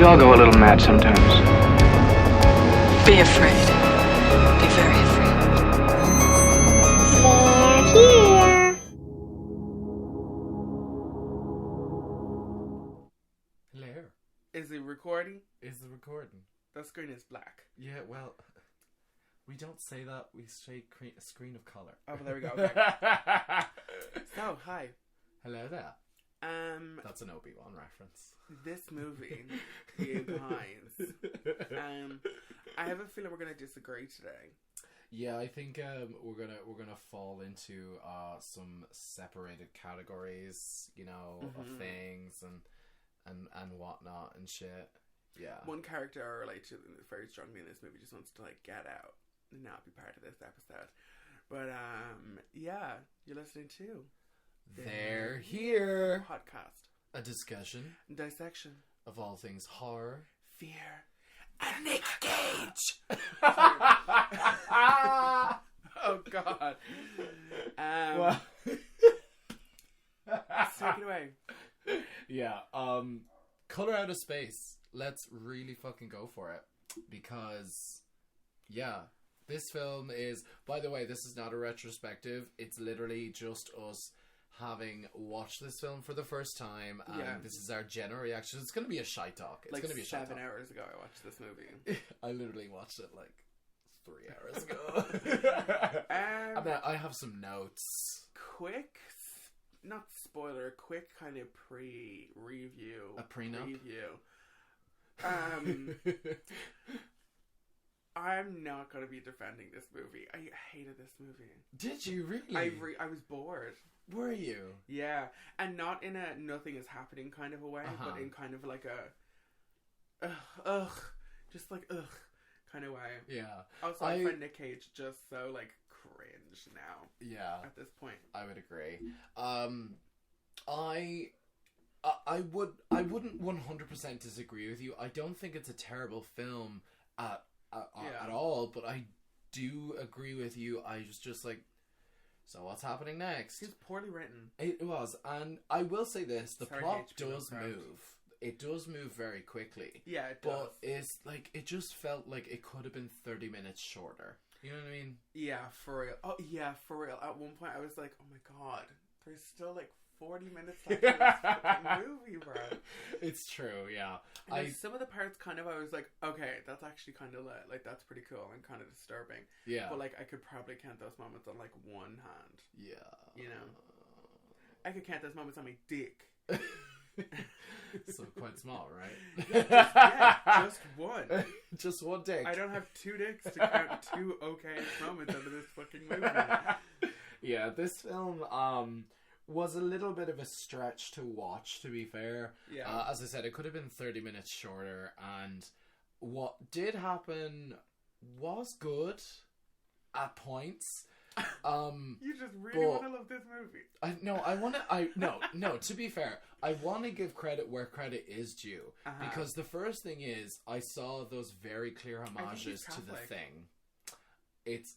We all go a little mad sometimes. Be afraid. Be very afraid. They're here. Hello. Is it recording? Is the recording? The screen is black. Yeah, well, we don't say that. We say screen of colour. Oh, well, there we go. Okay. So, hi. Hello there. That's an Obi-Wan reference. This movie, you guys. I have a feeling we're gonna disagree today. Yeah, I think we're gonna fall into some separated categories, you know, of things and whatnot and shit. Yeah. One character I relate to very strongly in this movie just wants to like get out and not be part of this episode. But yeah, you're listening to They're Here podcast. A discussion, Dissection of all things horror, fear, and Nic Cage. Oh God. Well. Take it away. Yeah. Color Out of Space. Let's really fucking go for it, because yeah, this film is, by the way, this is not a retrospective. It's literally just us having watched this film for the first time, and this is our general reaction. It's going to be a shite talk. It's like going to be a shite 7 talk. hours ago I watched this movie. I literally watched it like 3 hours ago. And then I have some notes. Quick, not spoiler, quick kind of pre-review. A prenup? Preview. I'm not going to be defending this movie. I hated this movie. Did you really? I was bored. Were you? Yeah, and not in a nothing is happening kind of a way, but in kind of like a just like kind of way. Yeah. Also, I find Nic Cage just so like cringe now. Yeah. At this point, I would agree. I wouldn't 100% disagree with you. I don't think it's a terrible film at all, but I do agree with you. I was just like, so what's happening next? It's poorly written. It was, and I will say this: the plot does Lovecraft. move. It does move very quickly. Yeah, it does. But it's like, it just felt like it could have been 30 minutes shorter. You know what I mean? Yeah, for real. Oh yeah, for real. At one point, I was like, oh my God, there's still like 40 minutes left in this fucking movie, bro. It's true, yeah. And some of the parts kind of, I was like, okay, that's actually kind of like that's pretty cool and kind of disturbing. Yeah. But like, I could probably count those moments on like one hand. Yeah. You know? I could count those moments on my dick. So quite small, right? Just one. Just one dick. I don't have two dicks to count two okay moments out of this fucking movie. Yeah, this film was a little bit of a stretch to watch, to be fair. Yeah. As I said, it could have been 30 minutes shorter, and what did happen was good at points. You just really want to love this movie. No, to be fair, I want to give credit where credit is due. Because the first thing is, I saw those very clear homages to the Thing. It's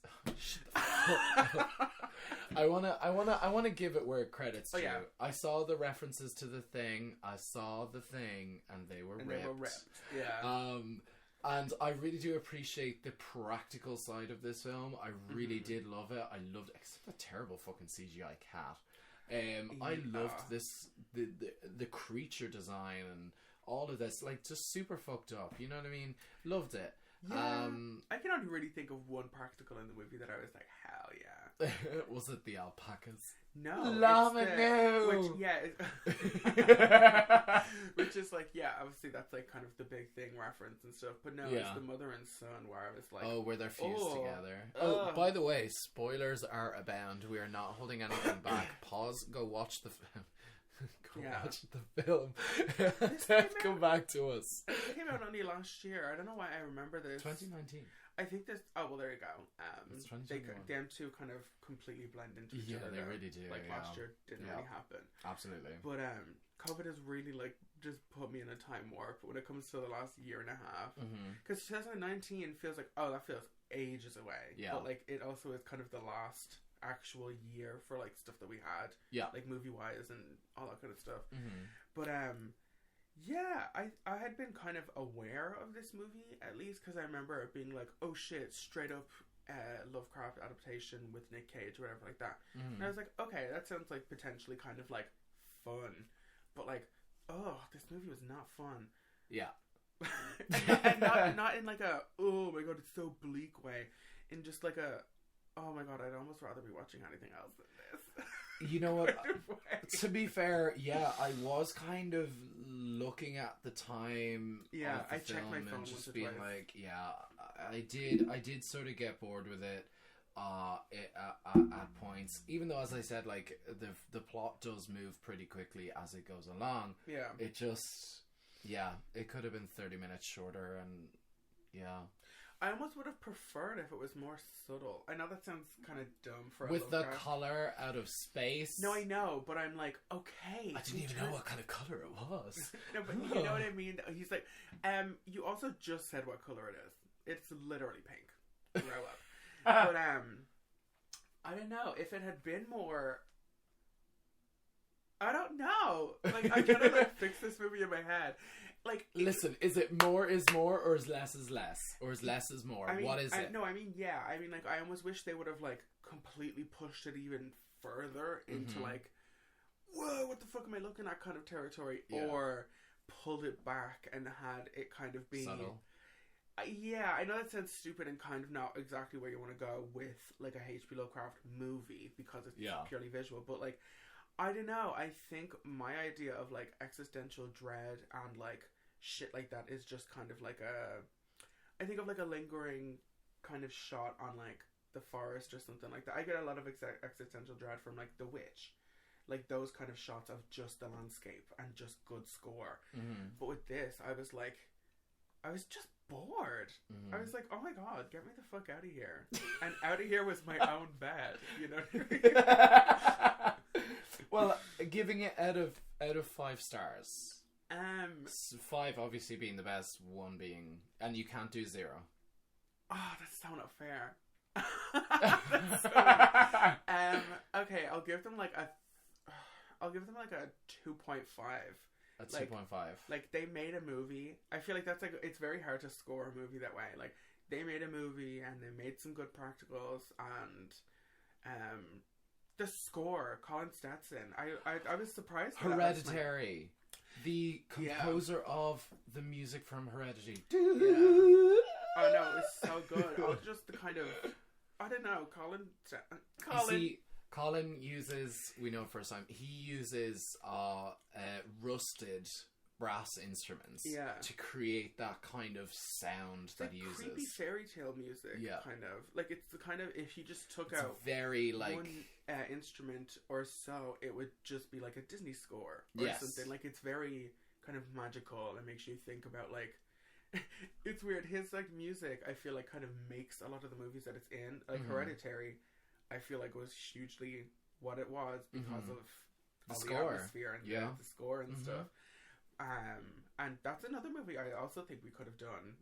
I wanna give it where credit's due. Yeah. I saw the references to the Thing. I saw the Thing, and they were ripped. Yeah. And I really do appreciate the practical side of this film. I really did love it. I loved it, except the terrible fucking CGI cat. I loved this the creature design and all of this, like, just super fucked up. You know what I mean? Loved it. Yeah. I can only really think of one practical in the movie that I was like, hell yeah. Was it the alpacas? No. Which is like, yeah, obviously that's like kind of the big thing reference and stuff. But no, it's the mother and son where I was like, oh, where they're fused together. Oh, by the way, spoilers are abound. We are not holding anything back. Pause, go watch the film. Watch the film. Then come back to us. It came out only last year. I don't know why I remember this. 2019. I think this. Oh well, there you go. Them two kind of completely blend into each other. Yeah, they really do. Like last year didn't really happen. Absolutely. But COVID has really like just put me in a time warp when it comes to the last year and a half. Because 2019 feels like, oh, that feels ages away. Yeah. But like it also is kind of the last actual year for like stuff that we had. Yeah. Like movie wise and all that kind of stuff. But Yeah, I had been kind of aware of this movie, at least, because I remember it being like, oh shit, straight up Lovecraft adaptation with Nic Cage, whatever like that. And I was like, okay, that sounds like potentially kind of like fun. But like, oh, this movie was not fun. Yeah. and not in like a, oh my god, it's so bleak way. In just like a, oh my god, I'd almost rather be watching anything else than this. You know what? To be fair, yeah, I was kind of looking at the time. Yeah, I checked my phone and just once or being twice. like, yeah, I did sort of get bored with it. At points, even though, as I said, like the plot does move pretty quickly as it goes along. Yeah, it just, yeah, it could have been 30 minutes shorter, and yeah. I almost would have preferred if it was more subtle. I know that sounds kind of dumb for a with the Lovecraft. color out of space. No, I know, but I'm like, okay. I didn't even know what kind of color it was. No, but you know what I mean? He's like, you also just said what color it is. It's literally pink. Grow up. But, I don't know. If it had been more... I don't know. Like, I kind of, like, fix this movie in my head. Like, listen, is it more is more, or is less, or is less is more? I mean, what is it? No, I mean, yeah. I mean, like, I almost wish they would have, like, completely pushed it even further into, like, whoa, what the fuck am I looking at kind of territory. Yeah. Or pulled it back and had it kind of be... subtle. Yeah, I know that sounds stupid and kind of not exactly where you want to go with, like, a H.P. Lovecraft movie, because it's purely visual, but, like, I don't know, I think my idea of, like, existential dread and, like, shit like that is just kind of like I think of, like, a lingering kind of shot on, like, the forest or something like that. I get a lot of existential dread from, like, The Witch. Like, those kind of shots of just the landscape and just good score. But with this, I was just bored. I was like, oh my god, get me the fuck out of here. And out of here was my own bed, you know. Well, giving it out of 5 stars. 5 obviously being the best, 1 being, and you can't do 0. Oh, that's so not fair. That's so okay, I'll give them like a 2.5. A 2.5. Like, they made a movie. I feel like that's like, it's very hard to score a movie that way. Like, they made a movie and they made some good practicals, and the score, Colin Stetson. I was surprised. Hereditary. The composer of the music from Hereditary. Yeah. Oh no, it was so good. Oh, just the kind of, I don't know, Colin. Colin uses, we know first time, he uses rusted brass instruments to create that kind of sound that he uses. Creepy fairy tale music, kind of. Like, it's the kind of, if he just took out very, like, one instrument or so, it would just be like a Disney score or something. Like, it's very kind of magical and makes you think about, like, it's weird. His, like, music, I feel like, kind of makes a lot of the movies that it's in. Like, Hereditary, I feel like, was hugely what it was because of the all score. The atmosphere and the score and stuff. And that's another movie I also think we could have done.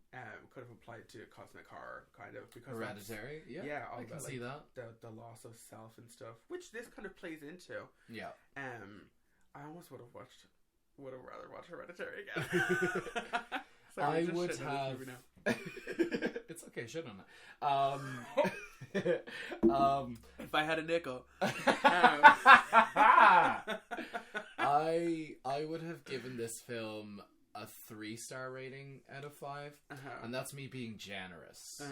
Could have applied to cosmic horror, kind of, because Hereditary. All I can see that the loss of self and stuff, which this kind of plays into. Yeah. I almost would have rather watch Hereditary again. Sorry, I would have. It's okay, shit on it. If I had a nickel. I would have given this film a 3-star rating out of 5, and that's me being generous.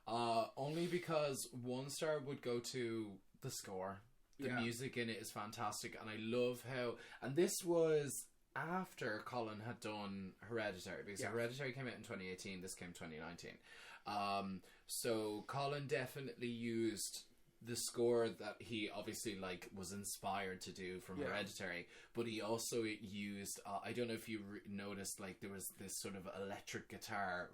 Only because 1 star would go to the score. The music in it is fantastic, and I love how. And this was after Colin had done Hereditary, because Hereditary came out in 2018. This came 2019. So Colin definitely used the score that he obviously, like, was inspired to do from Hereditary, but he also used I don't know if you noticed, like, there was this sort of electric guitar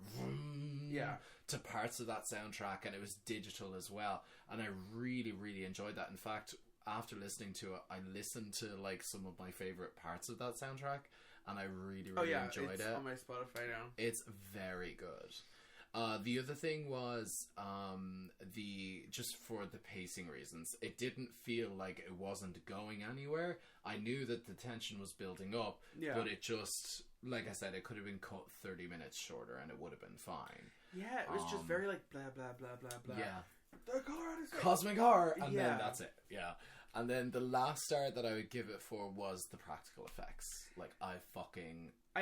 to parts of that soundtrack, and it was digital as well, and I really, really enjoyed that. In fact, after listening to it, I listened to, like, some of my favorite parts of that soundtrack, and I really, really enjoyed it. On my Spotify now. It's very good. The other thing was just for the pacing reasons, it didn't feel like it wasn't going anywhere. I knew that the tension was building up, but it just, like I said, it could have been cut 30 minutes shorter and it would have been fine. Yeah, it was just very like blah blah blah blah blah. Yeah. The Colorado Space. Cosmic horror, and Yeah. then that's it. Yeah. And then the last star that I would give it for was the practical effects. Like, I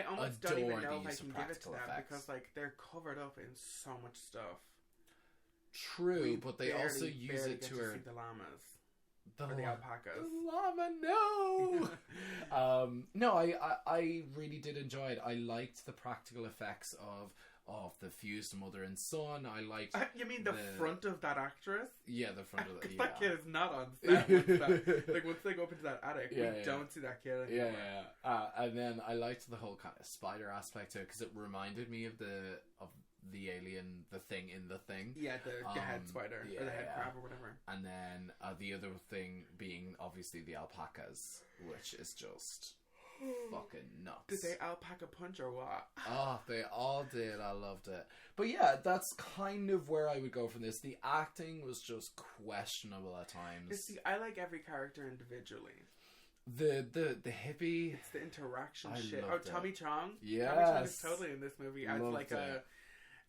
almost don't even adore know the if I use can of give it to practical them effects. because like they're covered up in so much stuff. True, We but they also use barely it get to see her... the llamas The or the alpacas. The llama, no! No, I really did enjoy it. I liked the practical effects of the fused mother and son. I liked... You mean the front of that actress? Yeah, the front of Because the... that kid is not on set. Once they go up into that attic, we don't see that kid anymore. Yeah. And then I liked the whole kind of spider aspect to it because it reminded me of the alien, the thing in the thing. Yeah, the head spider or the head crab or whatever. And then the other thing being obviously the alpacas, which is just fucking nuts. Did they alpaca punch or what? Oh, they all did. I loved it. But yeah, that's kind of where I would go from this. The acting was just questionable at times. See, I like every character individually. The hippie. It's the interaction I shit. loved Tommy Chong. Yes. Tommy Chong is totally in this movie as Loved like it.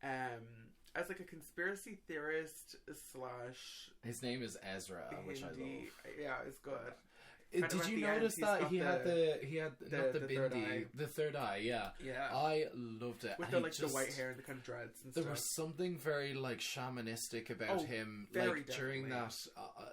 as like a conspiracy theorist / His name is Ezra, which I love. Yeah, it's good. Did you notice that he had not the third bindi, eye. the third eye? Yeah, Yeah. I loved it. With And the white hair and the kind of dreads and there stuff. was something very like shamanistic about him, like during that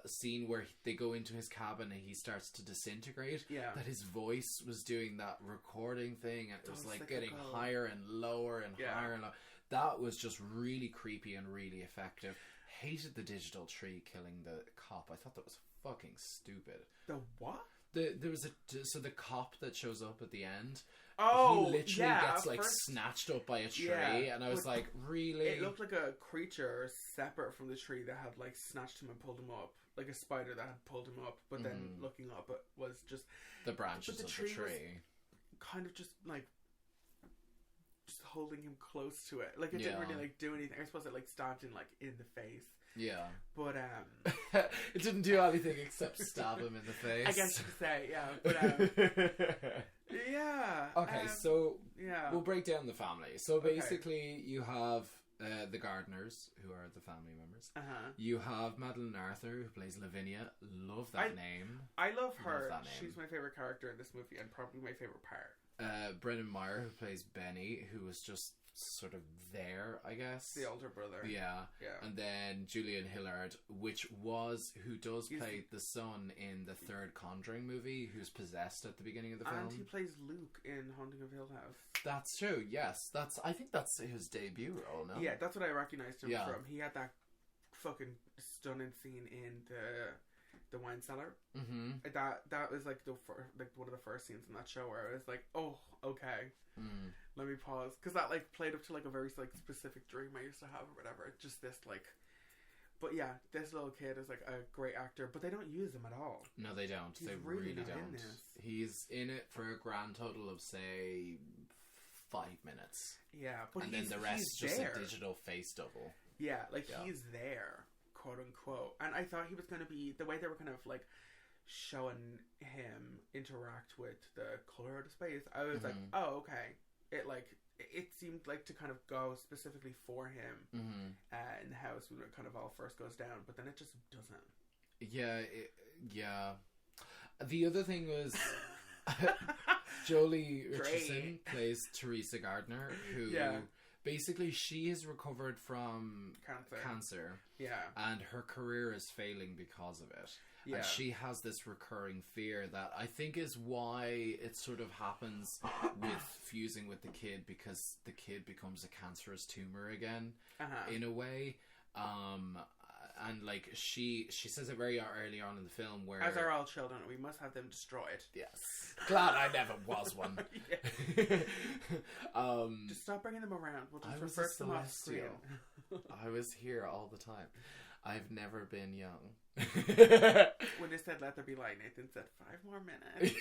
scene where they go into his cabin and he starts to disintegrate. Yeah. That his voice was doing that recording thing, and it was like getting cyclical. higher and lower and higher and lower. That was just really creepy and really effective. Hated the digital tree killing the cop. I thought that was fucking stupid. The what? There was the cop that shows up at the end. Oh, he literally gets like first, snatched up by a tree, and I was like, really? It looked like a creature separate from the tree that had like snatched him and pulled him up, like a spider that had pulled him up. But then looking up, it was just the branches the of tree the tree. Was kind of just like just holding him close to it. Like it didn't really like do anything. I suppose it like stabbed him like in the face. Yeah, but it didn't do anything except stab him in the face. I guess you could say, yeah. But yeah. Okay, so yeah, we'll break down the family. So basically, you have the Gardeners, who are the family members. You have Madeline Arthur, who plays Lavinia. Love that name. I love her. Love that name. She's my favorite character in this movie, and probably my favorite part. Brendan Meyer, who plays Benny, who was just sort of there, I guess. The older brother. Yeah. And then Julian Hillard, who does play the son in the third Conjuring movie, who's possessed at the beginning of the film. And he plays Luke in Haunting of Hill House. That's true, yes. I think that's his debut role, no? Yeah, that's what I recognized him from. He had that fucking stunning scene in the wine cellar. Mm-hmm. That was like one of the first scenes in that show where I was like, oh, okay. Let me pause, because that like played up to like a very like specific dream I used to have or whatever. Just this like, but yeah, this little kid is like a great actor, but they don't use him at all. No, they don't. He's they really don't. In this. He's in it for a grand total of say 5 minutes. Yeah, but and then the rest is just a digital face double. Yeah, like he's there, quote unquote. And I thought he was going to be the way they were kind of like showing him interact with the Colorado Space. I was like, oh, okay. It seemed like to kind of go specifically for him in the house when it kind of all first goes down, but then it just doesn't. Yeah. The other thing was Jolie Richardson plays Teresa Gardner, who basically she has recovered from cancer. Yeah. And her career is failing because of it. Yeah. And she has this recurring fear that I think is why it sort of happens with fusing with the kid, because the kid becomes a cancerous tumor again, in a way. And like she says it very early on in the film, where as are all children, we must have them destroyed. Yes. Glad I never was one. Just stop bringing them around. We'll just refer them off screen. I was here all the time. I've never been young. When they said let there be light, Nathan said 5 more minutes.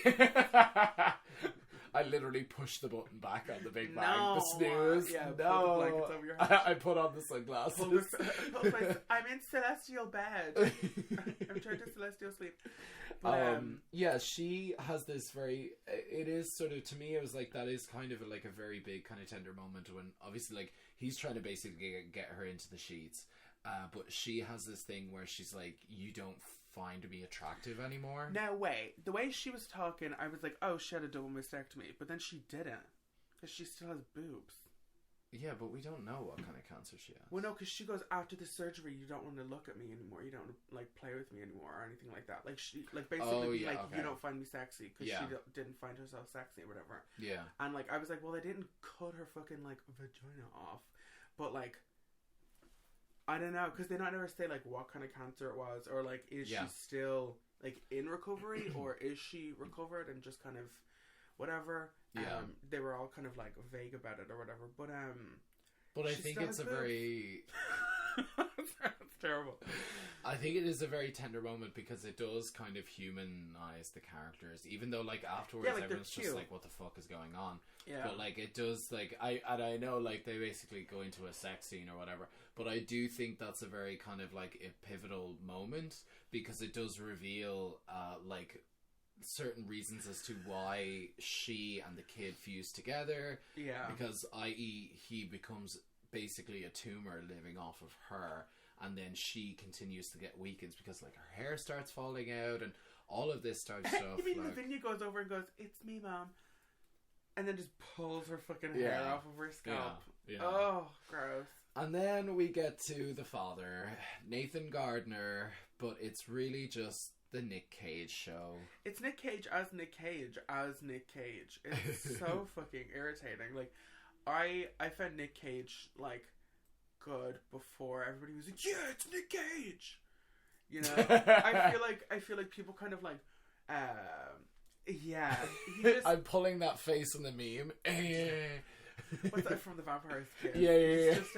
I literally pushed the button back on the Big Bang. The snooze. Yeah, no. put the blankets over your head. I put on the sunglasses. I'm in celestial bed. I'm trying to celestial sleep. But, yeah, she has this very... It is sort of... To me, it was like, that is kind of like a very big kind of tender moment when, obviously, like, he's trying to basically get her into the sheets. But she has this thing where she's like, you don't find me attractive anymore. Now, wait. The way she was talking, I was like, oh, she had a double mastectomy. But then she didn't. Because she still has boobs. Yeah, but we don't know what kind of cancer she has. Well, no, because she goes, after the surgery, you don't want to look at me anymore. You don't want to, like, play with me anymore or anything like that. Like, she, like, basically, you don't find me sexy because she didn't find herself sexy or whatever. Yeah. And, like, I was like, well, they didn't cut her fucking, like, vagina off. But, like, I don't know, because they don't ever say, like, what kind of cancer it was, or, like, is she still, like, in recovery, or is she recovered and just kind of whatever. Yeah. They were all kind of, like, vague about it or whatever, but I think it's a very... That's terrible. I think it is a very tender moment because it does kind of humanize the characters, even though, like, afterwards everyone's just like, what the fuck is going on? Yeah. But, like, it does, like, I know, like, they basically go into a sex scene or whatever, but I do think that's a very kind of, like, a pivotal moment because it does reveal, like, certain reasons as to why she and the kid fuse together. Yeah. Because, i.e., he becomes basically a tumor living off of her, and then she continues to get weakened because, like, her hair starts falling out and all of this type of stuff. You mean like... Lavinia goes over and goes, "It's me, Mom," and then just pulls her fucking hair off of her scalp. Yeah. Oh, gross. And then we get to the father, Nathan Gardner, but it's really just the Nic Cage show. It's Nic Cage as Nic Cage as Nic Cage. It's so fucking irritating. Like, I found Nic Cage, like, good before everybody was like, yeah, it's Nic Cage. You know, I feel like people kind of like, yeah. He just, I'm pulling that face in the meme. What's that from the Vampire's Kiss? Yeah. He's just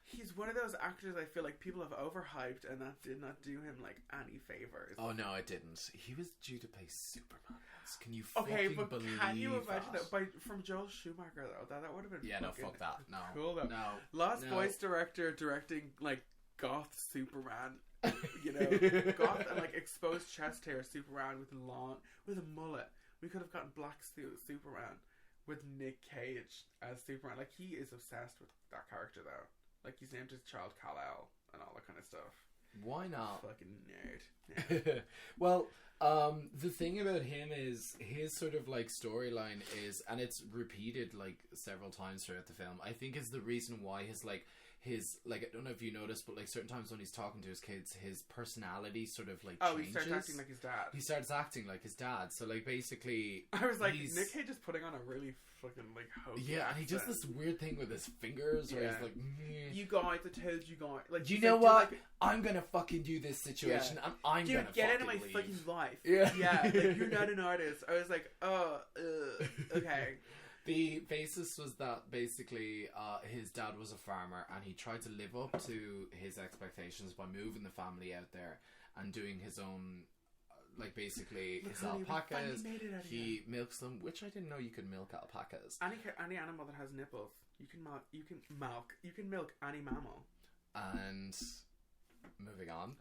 he's one of those actors I feel like people have overhyped, and that did not do him like any favors. Oh no, it didn't. He was due to play Superman. Can you okay, fucking but believe can you imagine that from Joel Schumacher though? That would have been fuck that. No, cool though. No, Lost Boys director directing like goth Superman. You know, goth and like exposed chest hair Superman with a mullet. We could have gotten black suit Superman with Nic Cage as Superman. Like, he is obsessed with that character though. Like, he's named his child Kal-El and all that kind of stuff. Why not? Fucking nerd. Well, the thing about him is his sort of like storyline is, and it's repeated like several times throughout the film, I think is the reason why his I don't know if you noticed, but like certain times when he's talking to his kids, his personality sort of like changes. He starts acting like his dad. He starts acting like his dad. So like basically, I was like, Nic Cage is putting on a really fucking like hokey yeah, and he does this weird thing with his fingers where he's like, you guys, I told you guys, like, you know like, what? I'm gonna fucking do this situation, and I'm gonna get out of my leave. fucking life. Yeah, like, you're not an artist. I was like, okay. The basis was that basically his dad was a farmer and he tried to live up to his expectations by moving the family out there and doing his own, like basically his alpacas. He milks them, which I didn't know you could milk alpacas. Any animal that has nipples, you can milk any mammal. And moving on.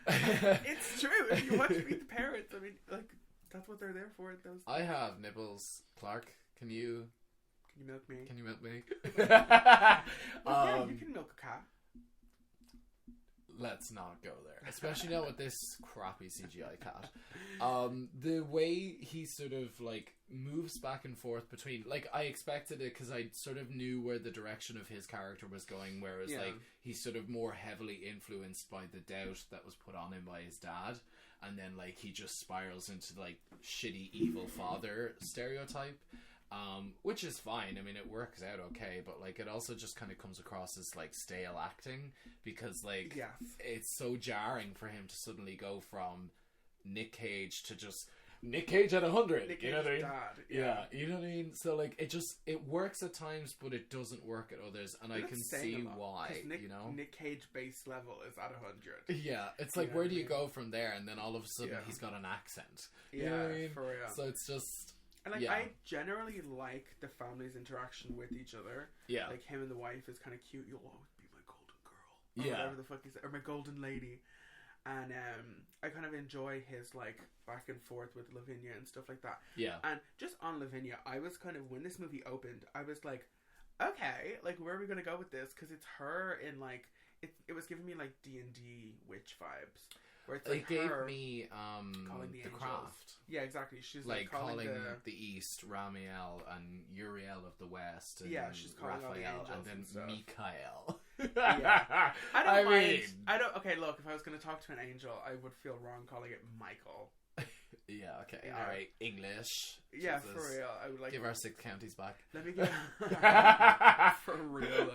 It's true. If you watch Meet the Parents, I mean, like, that's what they're there for. I have nipples, Clark. Can you milk me? Can you milk me? Yeah, you can milk a cat. Let's not go there, especially not with this crappy CGI cat. The way he sort of like moves back and forth between, like, I expected it because I sort of knew where the direction of his character was going, whereas like he's sort of more heavily influenced by the doubt that was put on him by his dad, and then like he just spirals into like shitty evil father stereotype. Which is fine. I mean, it works out okay, but like it also just kind of comes across as like stale acting because like it's so jarring for him to suddenly go from Nic Cage to just Nic Cage at 100. You know what I mean? Dad, yeah, you know what I mean. So like it works at times, but it doesn't work at others, and I can see why. You know, Nic Cage base level is at 100. Yeah, it's like where do you go from there? And then all of a sudden he's got an accent. Yeah, you know what I mean? For real. So it's just. And like I generally like the family's interaction with each other. Yeah. Like him and the wife is kind of cute. You'll always be my golden girl. Or whatever the fuck he said. Or my golden lady. And I kind of enjoy his like back and forth with Lavinia and stuff like that. Yeah. And just on Lavinia, I was kind of, when this movie opened, I was like, okay, like where are we gonna go with this? Because it's her in like it was giving me like D&D witch vibes. Where it's like it gave her me calling the Craft. Yeah, exactly. She's like calling the East Ramiel and Uriel of the West. And she's calling all the angels and then stuff. Mikael. Yeah. I don't mind. I don't. Okay, look. If I was going to talk to an angel, I would feel wrong calling it Michael. Yeah. Okay. All right. English. Yeah, Jesus. for real. I would like give our 6 counties back. Let me get for real.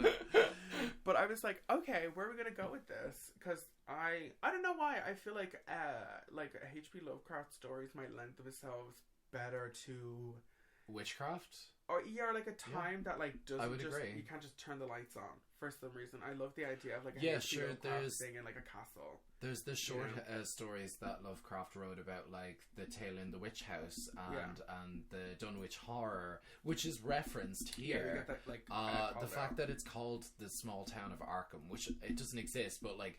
But I was like, okay, where are we gonna go with this? Because I don't know why. I feel like H.P. Lovecraft stories might lend themselves better to witchcraft. Or like a time that like doesn't I would just agree. You can't just turn the lights on for some reason. I love the idea of like a H.P. Lovecraft thing in like a castle. There's the short stories that Lovecraft wrote about, like the Tale in the Witch House and the Dunwich Horror, which is referenced here. Yeah, you get that, like, the fact that it's called the small town of Arkham, which it doesn't exist, but like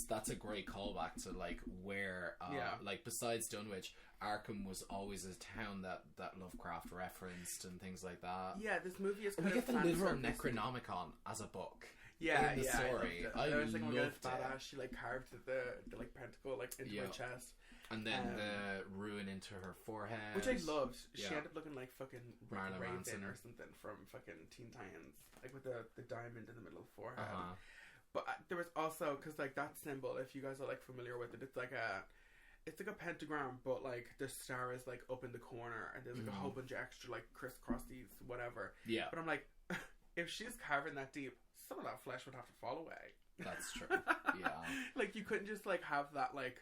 that's a great callback to like where like besides Dunwich, Arkham was always a town that Lovecraft referenced and things like that. Yeah, this movie is kind we of get the literal Necronomicon as a book. Yeah, in the story. I was like, loved it. Badass. She like carved the like pentacle like into her chest, and then the ruin into her forehead, which I loved. She ended up looking like fucking Raven Manson or something from fucking Teen Titans, like with the diamond in the middle of the forehead. But there was also, because like that symbol, if you guys are like familiar with it, it's like a pentagram, but like the star is like up in the corner, and there's like a whole bunch of extra like crisscrossies, whatever. Yeah. But I'm like, if she's carving that deep, some of that flesh would have to fall away. That's true. Yeah. Like you couldn't just like have that like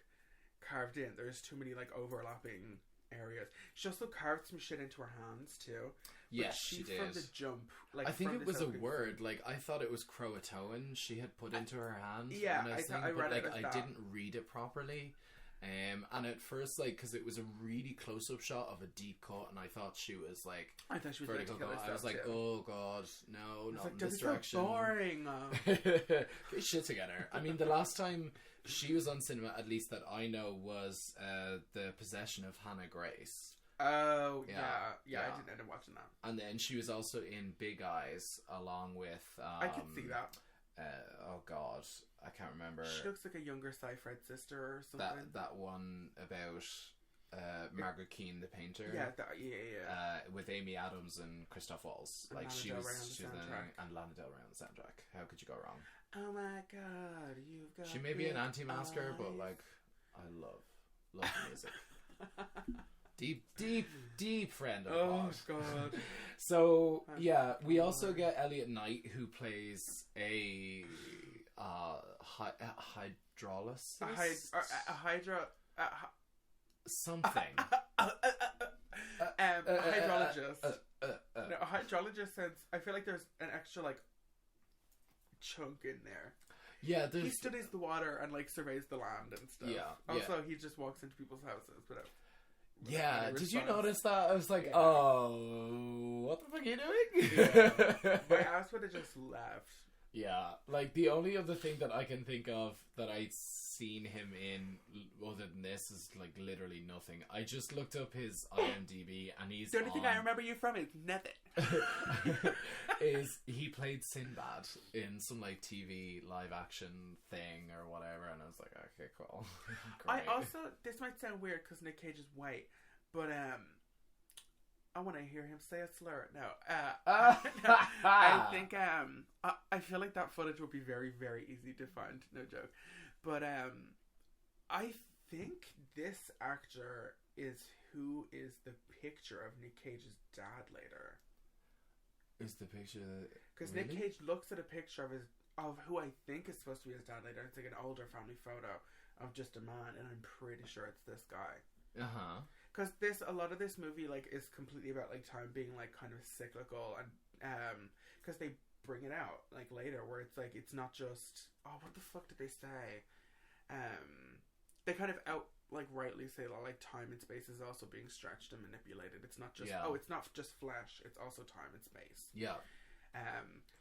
carved in. There's too many like overlapping areas. She also carved some shit into her hands too. Yes, she did. From the jump, like I think it was a word. Like I thought it was Croatoan she had put into her hand. Yeah, I read it as I didn't read it properly. And at first, like, because it was a really close-up shot of a deep cut, and I thought she was like, I thought she was vertical. I was like, oh god, no, not like, in this direction. So boring. Get shit together. I mean, the last time she was on cinema, at least that I know, was The Possession of Hannah Grace. Oh yeah. I didn't end up watching that. And then she was also in Big Eyes, along with I could see that. Oh god, I can't remember. She looks like a younger Seyfried sister or something. That one about Margaret Keane, the painter. Yeah, with Amy Adams and Christoph Waltz. And like Lana she Del was, Rey on the soundtrack. and Lana Del Rey on the soundtrack. How could you go wrong? Oh my god, you've got. She may be an anti-masker, but like, I love music. Deep friend of the pod. God. So yeah, we also get Elliot Knight, who plays a hydrologist. A hydra. Something. A hydrologist. No, a hydrologist says, I feel like there's an extra like chunk in there. Yeah, he studies the water and like surveys the land and stuff. Yeah. Also, he just walks into people's houses, but. Yeah, did you notice that? I was like, oh, what the fuck are you doing? Yeah. My ass would have just left. Yeah, like the only other thing that I can think of that I'd seen him in other than this is like literally nothing. I just looked up his IMDb and he's the only thing I remember you from is nothing. Is he played Sinbad in some like TV live action thing or whatever, and I was like, okay, cool. I also, this might sound weird because Nic Cage is white, but I want to hear him say a slur. No, I think I feel like that footage would be very, very easy to find. No joke, but I think this actor is who is the picture of Nic Cage's dad later. Is the picture because really? Nic Cage looks at a picture of who I think is supposed to be his dad later. It's like an older family photo of just a man, and I'm pretty sure it's this guy. Because a lot of this movie like is completely about like time being like kind of cyclical, and because they bring it out like later where it's like it's not just what the fuck did they say? They kind of like rightly say that like time and space is also being stretched and manipulated. It's not just it's not just flesh, it's also time and space. Yeah.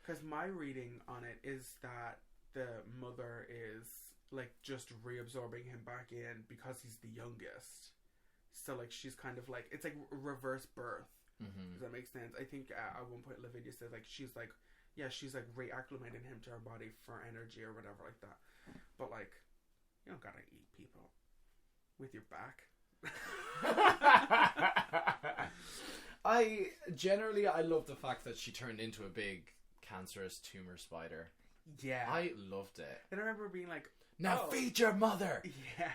Because my reading on it is that the mother is like just reabsorbing him back in because he's the youngest. So like she's kind of like, it's like reverse birth. Does that make sense? I think at one point Lavinia says like she's like reacclimating him to her body for energy or whatever like that. But like, you don't gotta eat people with your back. I love the fact that she turned into a big cancerous tumor spider. Yeah, I loved it. And I remember being like, now feed your mother. Yeah.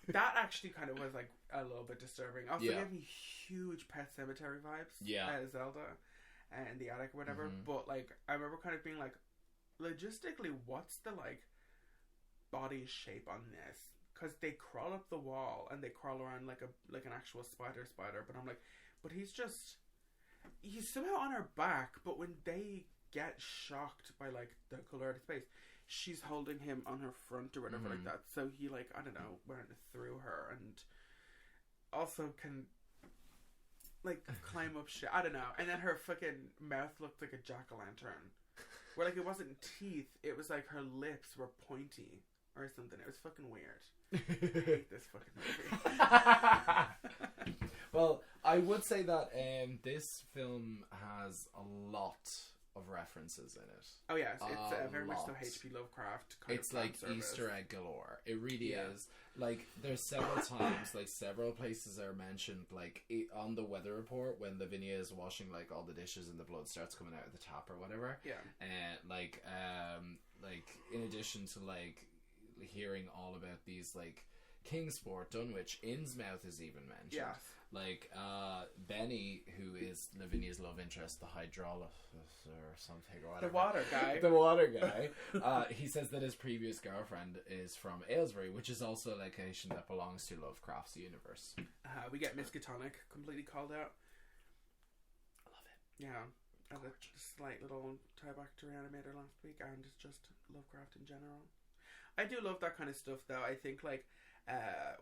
That actually kind of was like a little bit disturbing. Also gave me huge Pet Cemetery vibes. Yeah. Zelda and the attic or whatever. But like I remember kind of being like, logistically, what's the like body shape on this? Because they crawl up the wall and they crawl around like an actual spider. But I'm like, but he's somehow on her back. But when they get shocked by like the color of space, she's holding him on her front or whatever like that. So he like, I don't know, went through her and also can like climb up shit. I don't know. And then her fucking mouth looked like a jack-o'-lantern. Where like it wasn't teeth, it was like her lips were pointy or something. It was fucking weird. I hate this fucking movie. Well, I would say that this film has a lot of references in it. Oh yes, it's very much so H.P. Lovecraft kind it's of like service. Easter egg galore. It really is. Like there's several times, like several places are mentioned, like on the weather report when Lavinia is washing like all the dishes and the blood starts coming out of the tap or whatever. Yeah. And like in addition to like hearing all about these like Kingsport, Dunwich, Innsmouth is even mentioned. Yeah. Like Benny, who is Lavinia's love interest, the hydrologist or something or whatever. The water guy. He says that his previous girlfriend is from Aylesbury, which is also a location that belongs to Lovecraft's universe. We get Miskatonic completely called out. I love it. Yeah. As a slight little tie back to Reanimator last week, and just Lovecraft in general. I do love that kind of stuff, though. I think like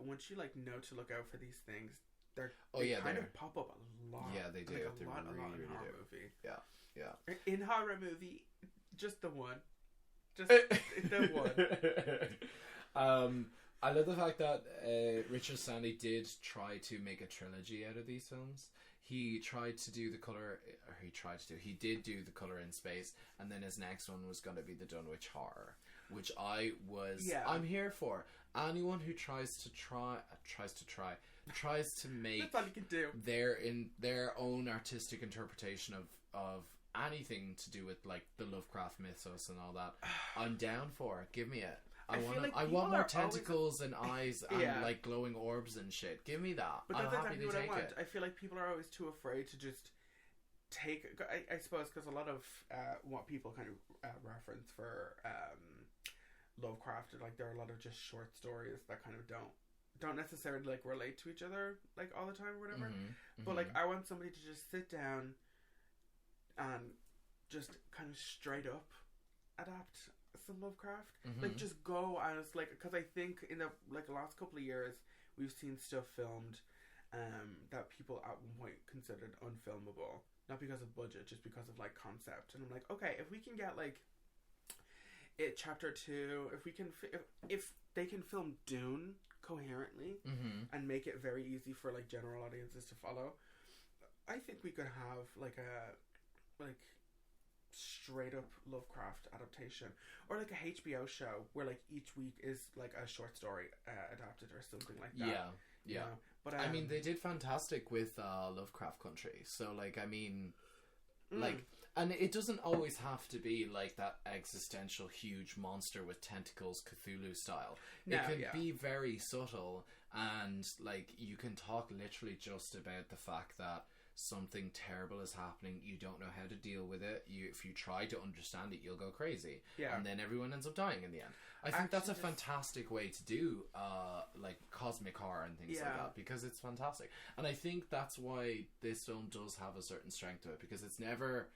once you like know to look out for these things, they kind of pop up a lot. Yeah, they do. Like they a lot really, in really horror do. movie. Yeah. In horror movie, just the one. Just the one. I love the fact that Richard Stanley did try to make a trilogy out of these films. He did do The Color in Space, and then his next one was going to be the Dunwich Horror, which I'm here for. Anyone who tries to make that's all you can do. their own artistic interpretation of anything to do with like the Lovecraft mythos and all that, I'm down for it. Give me it. I want more tentacles and eyes and like glowing orbs and shit. Give me that. But I'm that's happy exactly to what take I want. it. I feel like people are always too afraid to just take. I suppose because a lot of what people kind of reference for Lovecraft, like there are a lot of just short stories that kind of don't necessarily like relate to each other like all the time or whatever. But like I want somebody to just sit down and just kind of straight up adapt some Lovecraft. Like just go and it's like, because I think in the like last couple of years we've seen stuff filmed that people at one point considered unfilmable, not because of budget, just because of like concept. And I'm like, okay, if we can get like It Chapter 2, if we can if they can film Dune coherently and make it very easy for like general audiences to follow, I think we could have like a straight up Lovecraft adaptation, or like a HBO show where like each week is like a short story adapted or something like that. Yeah. know? But I mean, they did fantastic with Lovecraft Country. So like, I mean, like, and it doesn't always have to be like that existential huge monster with tentacles, Cthulhu style. No, it can be very subtle, and like you can talk literally just about the fact that something terrible is happening, you don't know how to deal with it, if you try to understand it, you'll go crazy, and then everyone ends up dying in the end. I think that's a fantastic way to do like cosmic horror and things like that, because it's fantastic. And I think that's why this film does have a certain strength to it, because it's never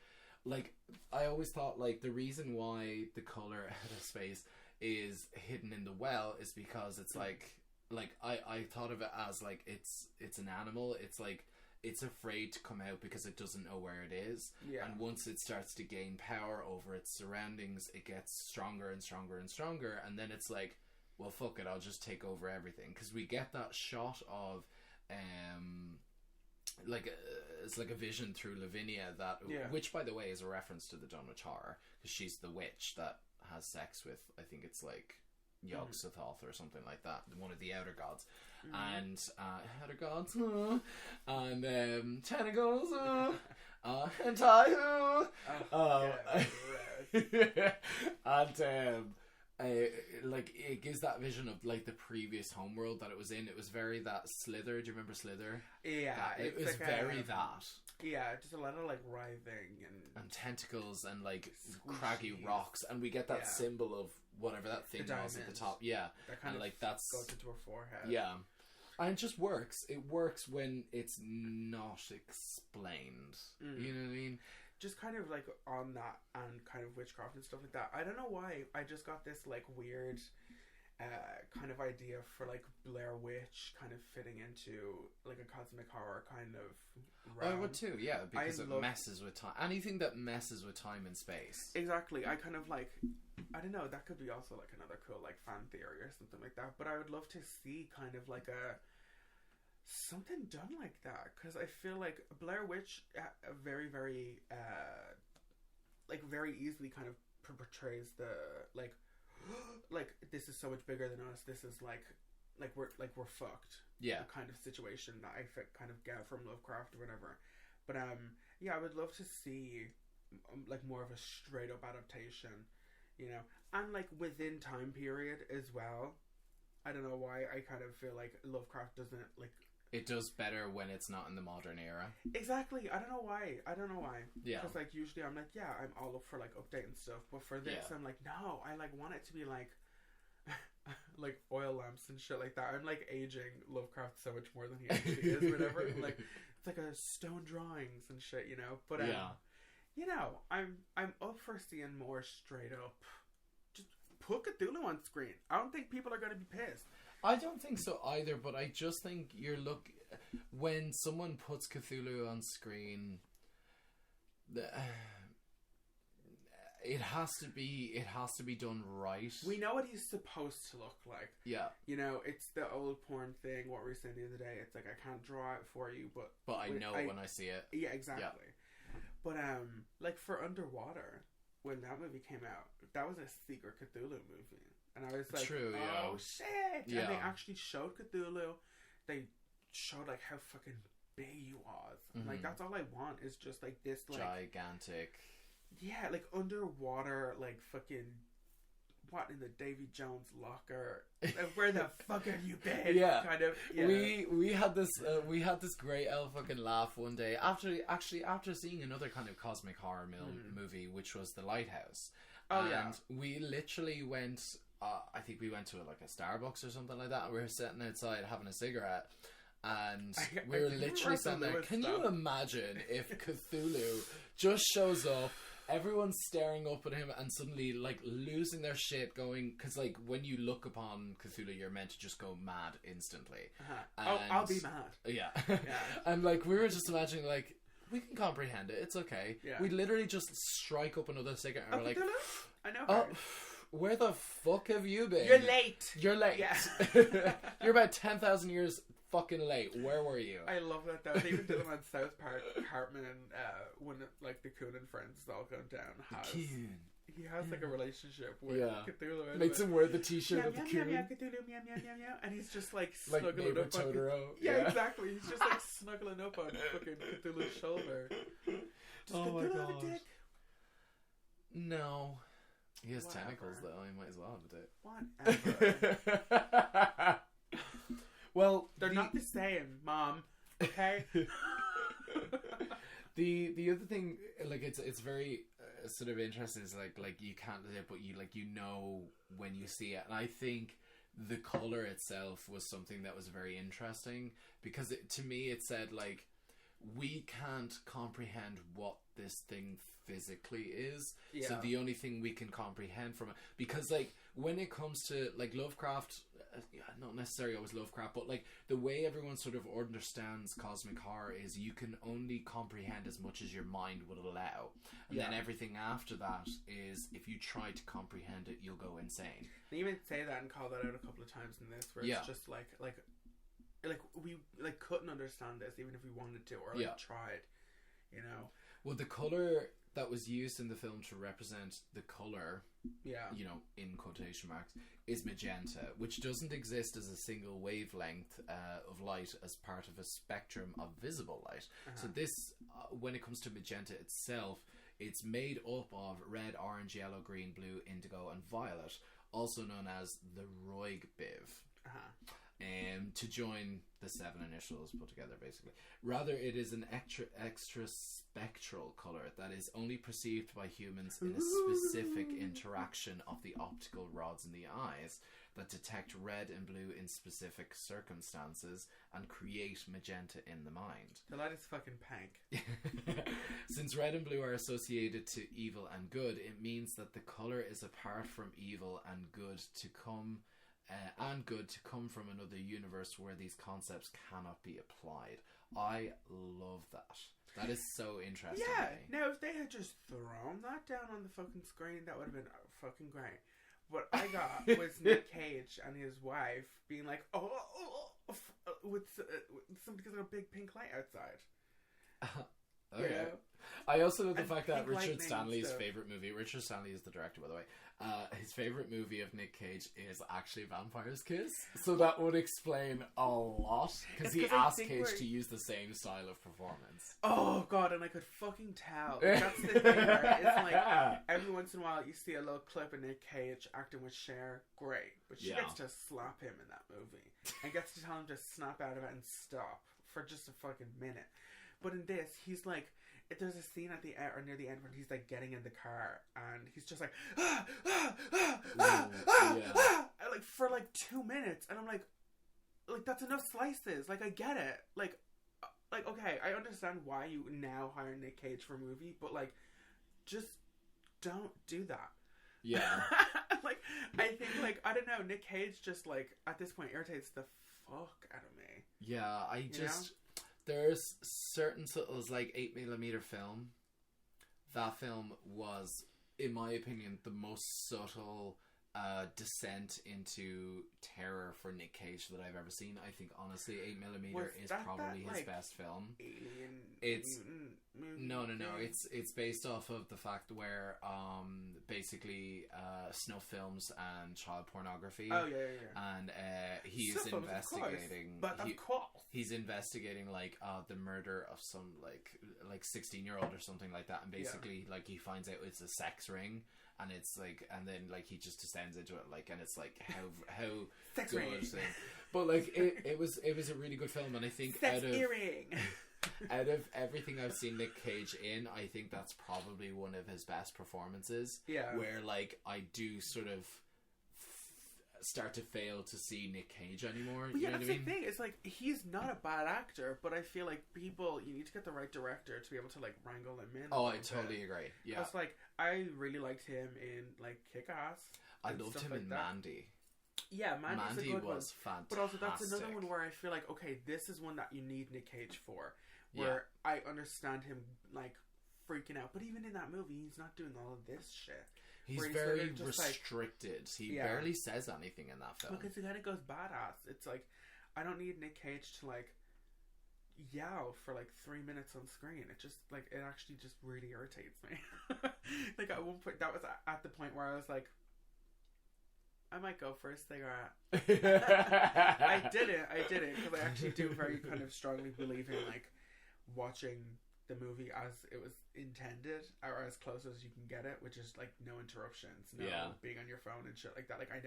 like, I always thought like the reason why The Color Out of Space is hidden in the well is because it's like like I thought of it as like it's an animal. It's like it's afraid to come out because it doesn't know where it is. Yeah. And once it starts to gain power over its surroundings, it gets stronger and stronger and stronger. And then it's like, well, fuck it, I'll just take over everything. Because we get that shot of, it's like a vision through Lavinia that, which by the way is a reference to the Dunwich Horror, because she's the witch that has sex with, I think it's like Yog-Sothoth or something like that, one of the outer gods. And outer gods, and tentacles, hentai, and like it gives that vision of like the previous homeworld that it was in. It was very that Slither. Do you remember Slither? Yeah, it was like very that. Yeah, just a lot of like writhing and tentacles and like craggy rocks, and we get that symbol of whatever that thing was at the top. Yeah, that kind and of like that's goes into her forehead. Yeah, and it just works. It works when it's not explained. You know what I mean? Just kind of like on that and kind of witchcraft and stuff like that. I don't know why. I just got this like weird kind of idea for like Blair Witch kind of fitting into like a cosmic horror kind of realm. I would too, yeah, because it messes with time. Anything that messes with time and space. Exactly. I kind of like, I don't know, that could be also like another cool like fan theory or something like that. But I would love to see kind of like something done like that, because I feel like Blair Witch very, very like very easily kind of portrays the like this is so much bigger than us. This is like we're fucked. Yeah, kind of situation that I kind of get from Lovecraft or whatever. But yeah, I would love to see like more of a straight up adaptation, you know, and like within time period as well. I don't know why I kind of feel like Lovecraft doesn't like. It does better when it's not in the modern era. Exactly. I don't know why. Yeah. Because like usually I'm like, yeah, I'm all up for like updating stuff, but for this I'm like, no, I like want it to be like like oil lamps and shit like that. I'm like aging Lovecraft so much more than he actually is, whatever. Like it's like a stone drawings and shit, you know. But you know, I'm up for seeing more straight up. Just put Cthulhu on screen. I don't think people are gonna be pissed. I don't think so either, but I just think when someone puts Cthulhu on screen, it has to be done right. We know what he's supposed to look like. Yeah. You know, it's the old porn thing, what we were saying the other day. It's like, I can't draw it for you, but I know it when I see it. Yeah, exactly. Yeah. But, like, for Underwater, when that movie came out, that was a secret Cthulhu movie. And I was like, true, oh, shit! Yeah. And they actually showed Cthulhu. They showed, like, how fucking big he was. Mm-hmm. Like, that's all I want is just, like, this, like... gigantic... Yeah, like, underwater, like, fucking... What, in the Davy Jones locker? Where the fuck have you been? Yeah. Kind of, yeah. We had this great fucking laugh one day after seeing another kind of cosmic horror movie, which was The Lighthouse. Oh, and yeah. we literally went... I think we went to like a Starbucks or something like that, and we were sitting outside having a cigarette, and we were literally sitting there. Can you imagine if Cthulhu just shows up, everyone's staring up at him, and suddenly like losing their shit, going, because like when you look upon Cthulhu, you're meant to just go mad instantly. I'll be mad. Yeah. And like we were just imagining like, we can comprehend it, it's okay. Yeah. We literally just strike up another cigarette and we're like, I know her. Where the fuck have you been? You're late. Yeah. You're about 10,000 years fucking late. Where were you? I love that though. They even did them on South Park. Hartman and when like the Coon and friends all go down. He has like a relationship with Cthulhu. Anyway. Makes him wear the t-shirt of the Coon. Cthulhu, meow. And he's just like like snuggling up on Totoro. Yeah, exactly. He's just like snuggling up on fucking Cthulhu's shoulder. Does Cthulhu have a dick? No. He has tentacles though, he might as well have a dick. Whatever. Well, they're not the same, Mom. Okay? The other thing, like it's very sort of interesting is like you can't do it, but you know when you see it, and I think the color itself was something that was very interesting because to me it said like we can't comprehend what this thing physically is. Yeah. So the only thing we can comprehend from it, because like when it comes to like Lovecraft, not necessarily always Lovecraft, but like the way everyone sort of understands cosmic horror is you can only comprehend as much as your mind would allow, and then everything after that is, if you try to comprehend it, you'll go insane. They even say that and call that out a couple of times in this, where it's just like we like couldn't understand this even if we wanted to, or like tried, you know. Well, the color that was used in the film to represent the color, you know, in quotation marks, is magenta, which doesn't exist as a single wavelength of light as part of a spectrum of visible light. So this, when it comes to magenta itself, it's made up of red, orange, yellow, green, blue, indigo, and violet, also known as the Roig-Biv. To join the 7 initials put together, basically. Rather, it is an extra spectral color that is only perceived by humans in a specific interaction of the optical rods in the eyes that detect red and blue in specific circumstances and create magenta in the mind. The light is fucking pink. Since red and blue are associated to evil and good, it means that the color is apart from evil and good to come. From another universe where these concepts cannot be applied. I love that. That is so interesting. Yeah. To me. Now, if they had just thrown that down on the fucking screen, that would have been fucking great. What I got was Nic Cage and his wife being like, with somebody got a big pink light outside. Okay. You know? I also know the fact that pink Richard lightning Stanley's stuff. favorite movie, Richard Stanley is the director, by the way, his favorite movie of Nic Cage is actually Vampire's Kiss. So that would explain a lot, because he asked Cage to use the same style of performance. Oh god, and I could fucking tell. That's the thing, right? It's like every once in a while you see a little clip of Nic Cage acting with Cher, great, but she gets to slap him in that movie and gets to tell him to snap out of it and stop for just a fucking minute. But in this, he's like, there's a scene at the end, or near the end, when he's like getting in the car and he's just like, like for like 2 minutes, and I'm like that's enough slices. Like I get it. Like okay, I understand why you now hire Nic Cage for a movie, but like, just don't do that. Yeah. Like I think like I don't know, Nic Cage just like at this point irritates the fuck out of me. Yeah, there's certain subtles, like 8mm film. That film was, in my opinion, the most subtle descent into terror for Nic Cage that I've ever seen. I think honestly 8mm is probably his best film. It's no. It's based off of the fact where basically snuff films and child pornography. Oh yeah. And he's investigating. He's investigating like the murder of some like 16-year-old or something like that, and basically like he finds out it's a sex ring. And it's like, and then like he just descends into it, like, and it's like how sex good ring. Thing. But like it was a really good film, and I think sex earring. Out of everything I've seen Nic Cage in, I think that's probably one of his best performances. Yeah, where like I do sort of start to fail to see Nic Cage anymore. But yeah, that's the thing. It's like he's not a bad actor, but I feel like you need to get the right director to be able to like wrangle him in. Oh, I totally agree. Yeah, it's like I really liked him in like Kick-Ass. I loved him in Mandy. Yeah, Mandy was fantastic. But also that's another one where I feel like, okay, this is one that you need Nic Cage for, where I understand him like freaking out. But even in that movie, he's not doing all of this shit. He's very restricted. He barely says anything in that film. Because he kind of goes badass. It's like, I don't need Nic Cage to like yell for like 3 minutes on screen. It just like, it actually just really irritates me. Like at one point, that was at the point where I was like, I might go for a cigarette. I didn't because I actually do very kind of strongly believe in like watching the movie as it was intended, or as close as you can get it, which is like no interruptions, being on your phone and shit like that. Like I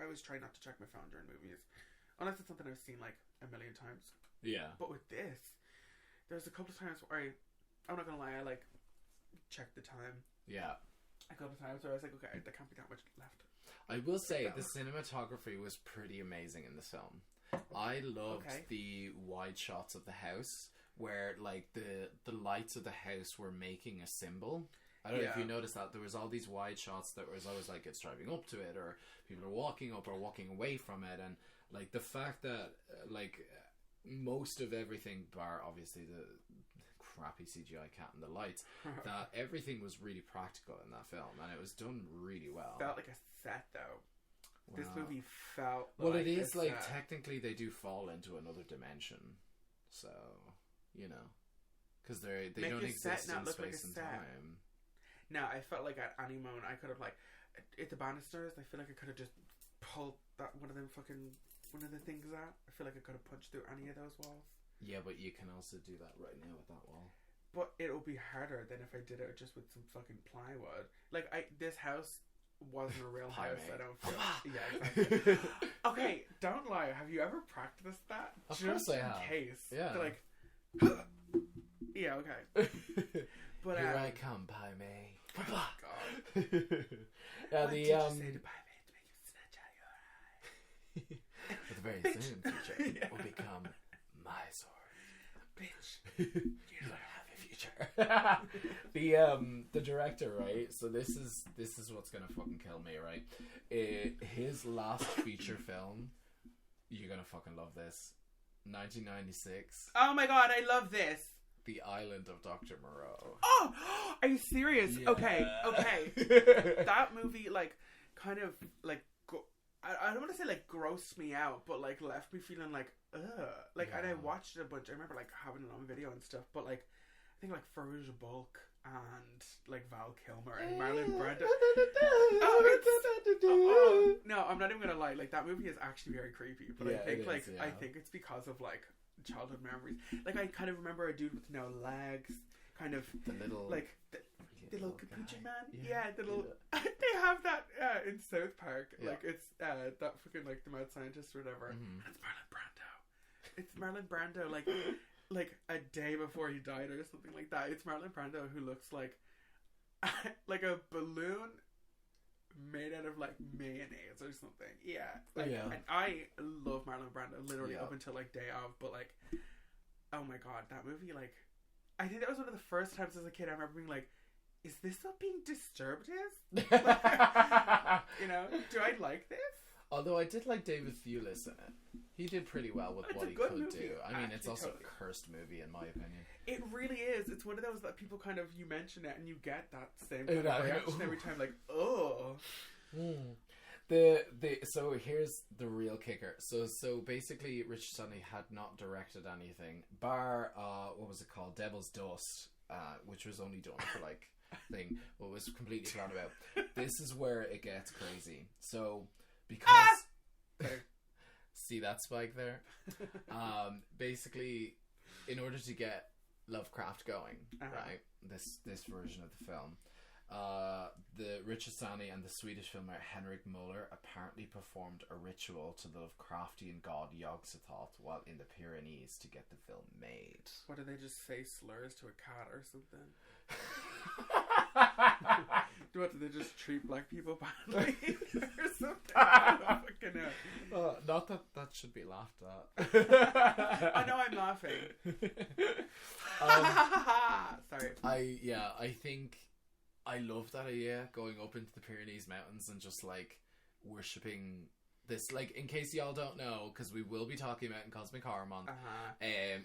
always try not to check my phone during movies unless it's something I've seen like a million times. Yeah. But with this, there's a couple of times where I'm not gonna lie, I like checked the time. Yeah. A couple of times where I was like, okay, there can't be that much left. I will say the cinematography was pretty amazing in this film. I loved the wide shots of the house where like the lights of the house were making a symbol. I don't know if you noticed that there was all these wide shots that was always like it's driving up to it, or people are walking up or walking away from it, and like the fact that like most of everything, bar obviously the crappy CGI cat and the lights, that everything was really practical in that film, and it was done really well. Felt like a set though. Wow. This movie felt well, like it is like set. Technically they do fall into another dimension, so you know, because they don't exist in space and time. No, I felt like at any moment I could have like at the banisters. I feel like I could have just pulled that one of the things out. I feel like I could have punched through any of those walls. Yeah, but you can also do that right now with that wall. But it'll be harder than if I did it just with some fucking plywood. Like this house wasn't a real house. I don't feel. Yeah, exactly. Okay, don't lie. Have you ever practiced that? Of course I have. In case. Yeah. They're like. Yeah. Okay. But here I come, Pai Mei. Oh God. Yeah, what did you say to Pai Mei to make him snatch out your eye? But the very soon future will become my sword. Bitch. You don't have a future. The director, right? So this is what's gonna fucking kill me, right? His last feature film, you're gonna fucking love this. 1996. Oh my God, I love this. The Island of Dr. Moreau. Oh, are you serious? Yeah. Okay. That movie, like, kind of, like, I don't want to say, like, grossed me out, but, like, left me feeling like, ugh. Like, and I watched it a bunch. I remember, like, having it on video and stuff, but, like, I think, like, Farouja Bulk and, like, Val Kilmer and Marlon Brando. No, I'm not even going to lie. Like, that movie is actually very creepy, but I think, I think it's because of, like, childhood memories. Like, I kind of remember a dude with no legs, kind of the little like the little capuchin man. Yeah, the little. They have that in South Park. Yeah. Like it's that fucking like the mad scientist or whatever. Mm-hmm. And it's Marlon Brando. It's Marlon Brando. Like a day before he died or something like that. It's Marlon Brando who looks like a balloon made out of like mayonnaise or something. Yeah. And I love Marlon Brando literally up until like day of, but like, oh my God, that movie, like, I think that was one of the first times as a kid I remember being like, is this what being disturbed is? Like, you know, do I like this? Although I did like David Thewlis in it. He did pretty well with what he could do. I mean, it's also a cursed movie in my opinion. It really is. It's one of those that people kind of, you mention it and you get that same kind of reaction every time, like, oh. So here's the real kicker. So basically Richard Stanley had not directed anything bar what was it called, Devil's Dust, which was only done for like thing, what was completely forgotten about. This is where it gets crazy. So because see that spike there? Basically, in order to get Lovecraft going, right? This version of the film, the Richard Stanley and the Swedish filmmaker Henrik Möller apparently performed a ritual to the Lovecraftian god Yog-Sothoth while in the Pyrenees to get the film made. What, did they just say slurs to a cat or something? What, did they just treat black people badly or something? I don't know. Not that should be laughed at. I know I'm laughing. Sorry. I think I love that idea, going up into the Pyrenees mountains and just like worshipping this. Like, in case y'all don't know, because we will be talking about in Cosmic Horror Month,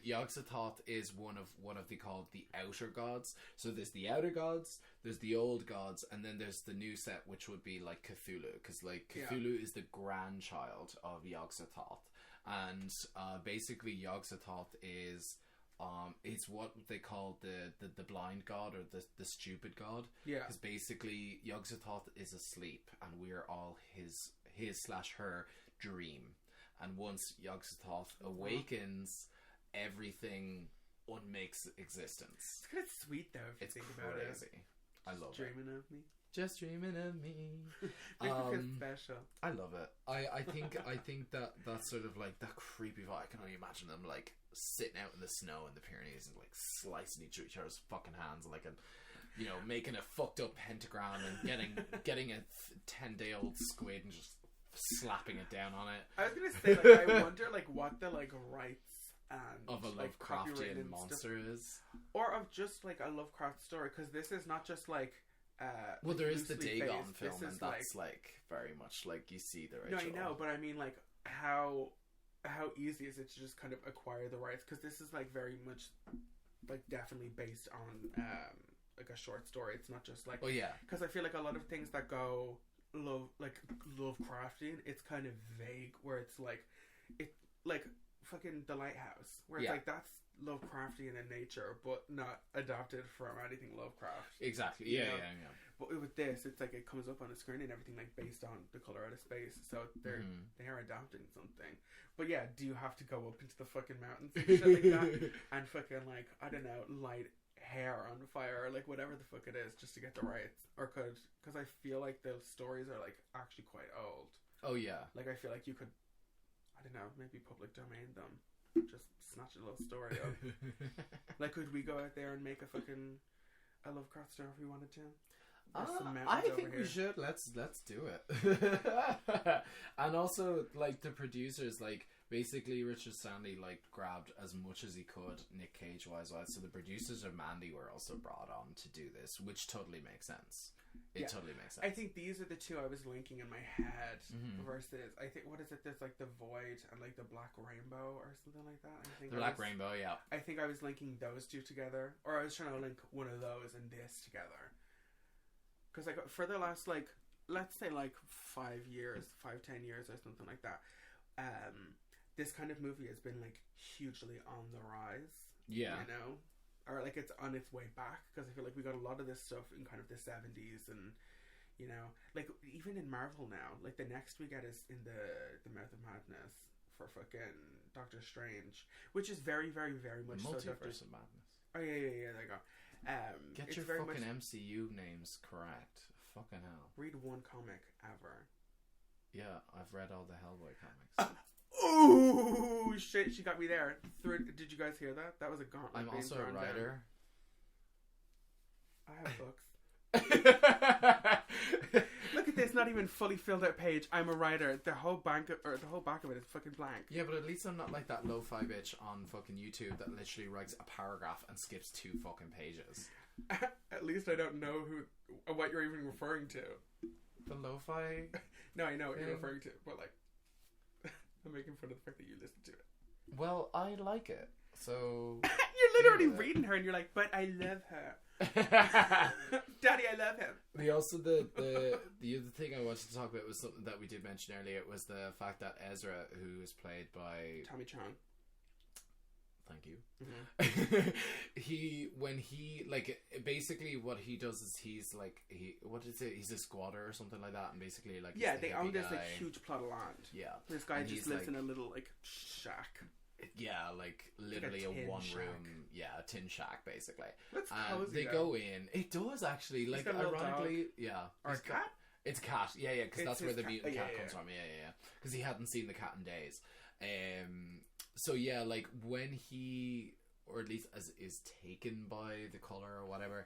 Yog-Sothoth is one of the called the outer gods. So there's the outer gods, there's the old gods, and then there's the new set, which would be like Cthulhu, because like Cthulhu is the grandchild of Yog-Sothoth, and basically Yog-Sothoth is it's what they call the blind god, or the stupid god. Yeah. Because basically Yog-Sothoth is asleep and we're all his/her dream. And once Yog-Sothoth awakens, everything unmakes existence. It's kind of sweet though if you think about it. Crazy. I love it. Dreaming of me. Just dreaming of me. Makes me feel special. I love it. I think that that's sort of like that creepy vibe. I can only imagine them like sitting out in the snow in the Pyrenees and like slicing each other's fucking hands, and like making a fucked up pentagram and getting a 10-day-old squid and just slapping it down on it. I was gonna say, like, I wonder like what the like rites and of a like, copyrighted Lovecraftian monster stuff. is, or of just like a Lovecraft story, because this is not just like well, there is the loosely Dagon based. film, This and is, that's like very much like you see the no, ritual. I know, but I mean like how easy is it to just kind of acquire the rights, because this is like very much like definitely based on like a short story. It's not just like, oh yeah, because I feel like a lot of things that go Lovecraftian, it's kind of vague, where it's like it like fucking The Lighthouse, where it's like that's Lovecraftian in nature but not adapted from anything Lovecraft. Exactly. You Yeah, know? yeah. But with this, it's like it comes up on the screen and everything, like based on The Color Out of Space. So they are adapting something. But yeah, do you have to go up into the fucking mountains and shit like that, and fucking like, I don't know, light hair on fire or like whatever the fuck it is just to get the rights? Or because I feel like the stories are like actually quite old. Oh yeah. Like I feel like you could, I don't know, maybe public domain them, just snatch a little story up. Like, could we go out there and make a Lovecraft story if we wanted to? I think we should. Let's do it. And also, like, the producers, like, basically Richard Stanley like grabbed as much as he could Nic Cage wise. So the producers of Mandy were also brought on to do this, which totally makes sense. It totally makes sense. I think these are the two I was linking in my head versus, I think, what is it? There's like the Void and like the Black Rainbow or something like that. I think the Black Rainbow, yeah. I think I was linking those two together, or I was trying to link one of those and this together. Because like for the last like, let's say like 5 years, 10 years or something like that, this kind of movie has been like hugely on the rise. Yeah. You know? Or like it's on its way back, because I feel like we got a lot of this stuff in kind of the 70s, and you know, like even in Marvel now, like the next we get is in the Mouth of Madness for fucking Doctor Strange, which is very, very, very much Multiverse of Madness. Oh yeah, there you go. Get your fucking MCU names correct. Fucking hell. Read one comic ever. Yeah, I've read all the Hellboy comics. Oh shit! She got me there. Did you guys hear that? That was a gauntlet. I'm also a writer. I have books. Look at this! Not even fully filled out page. I'm a writer. The whole back of it is fucking blank. Yeah, but at least I'm not like that lo-fi bitch on fucking YouTube that literally writes a paragraph and skips 2 fucking pages. At least I don't know what you're even referring to. The lo-fi. No, I know what you're referring to, but like. I'm making fun of the fact that you listen to it. Well, I like it, so... You're literally reading her and you're like, but I love her. Daddy, I love him. The other thing I wanted to talk about was something that we did mention earlier. It was the fact that Ezra, who is played by... Tommy Chong. Thank you. Mm-hmm. Basically what he does is he's a squatter or something like that, and basically like they own this like huge plot of land. Yeah, this guy just lives in a little like shack. Yeah, like literally like a one shack. room, a tin shack basically. That's and cozy, they go in. It does actually, like, ironically, or a cat. It's a cat. Yeah, because that's where the mutant cat comes from. Yeah. Because he hadn't seen the cat in days. So yeah, like when he, or at least as is taken by the color or whatever,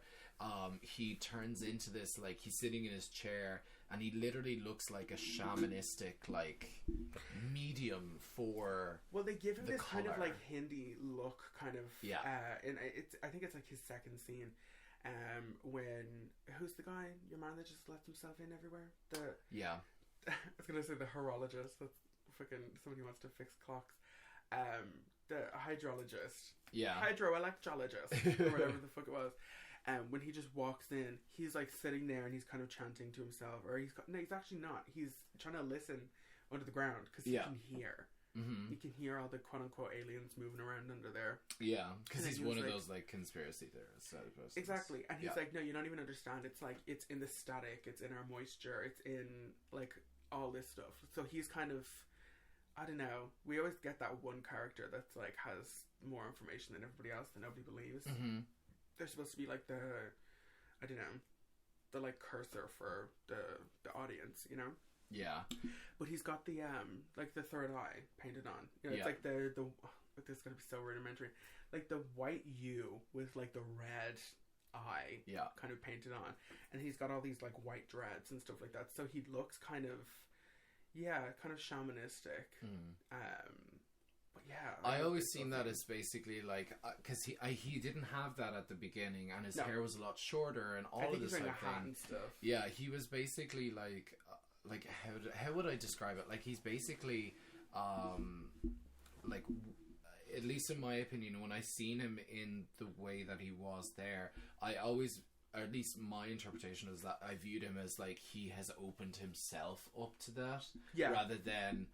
he turns into this, like, he's sitting in his chair and he literally looks like a shamanistic like medium for. Well, they give him this color. kind of like Hindi look, kind of. Yeah. And I think it's like his second scene. When who's the guy? Your man that just left himself in everywhere. I was gonna say the horologist. That's fucking somebody who wants to fix clocks. The hydrologist. Yeah. Hydroelectrologist. Or whatever the fuck it was. When he just walks in, he's like sitting there and he's kind of chanting to himself, or he's actually not. He's trying to listen under the ground because he can hear. Mm-hmm. You can hear all the quote unquote aliens moving around under there. Yeah, because he's one of those like conspiracy theorists. Exactly, and he's like, no, you don't even understand. It's like it's in the static, it's in our moisture, it's in like all this stuff. So he's kind of, I don't know. We always get that one character that's like has more information than everybody else that nobody believes. Mm-hmm. They're supposed to be like the, I don't know, the like cursor for the audience, you know. Yeah, but he's got the like the third eye painted on. You know, it's like the this is gonna be so rudimentary, like the white U with like the red eye, kind of painted on, and he's got all these like white dreads and stuff like that. So he looks kind of shamanistic. But yeah, I always seen that as basically like because he didn't have that at the beginning, and his hair was a lot shorter, and all of this type thing. And stuff. Yeah, he was basically like how would I describe it? Like he's basically like, at least in my opinion, when I seen him in the way that he was there, I always, or at least my interpretation is that I viewed him as like he has opened himself up to that, rather than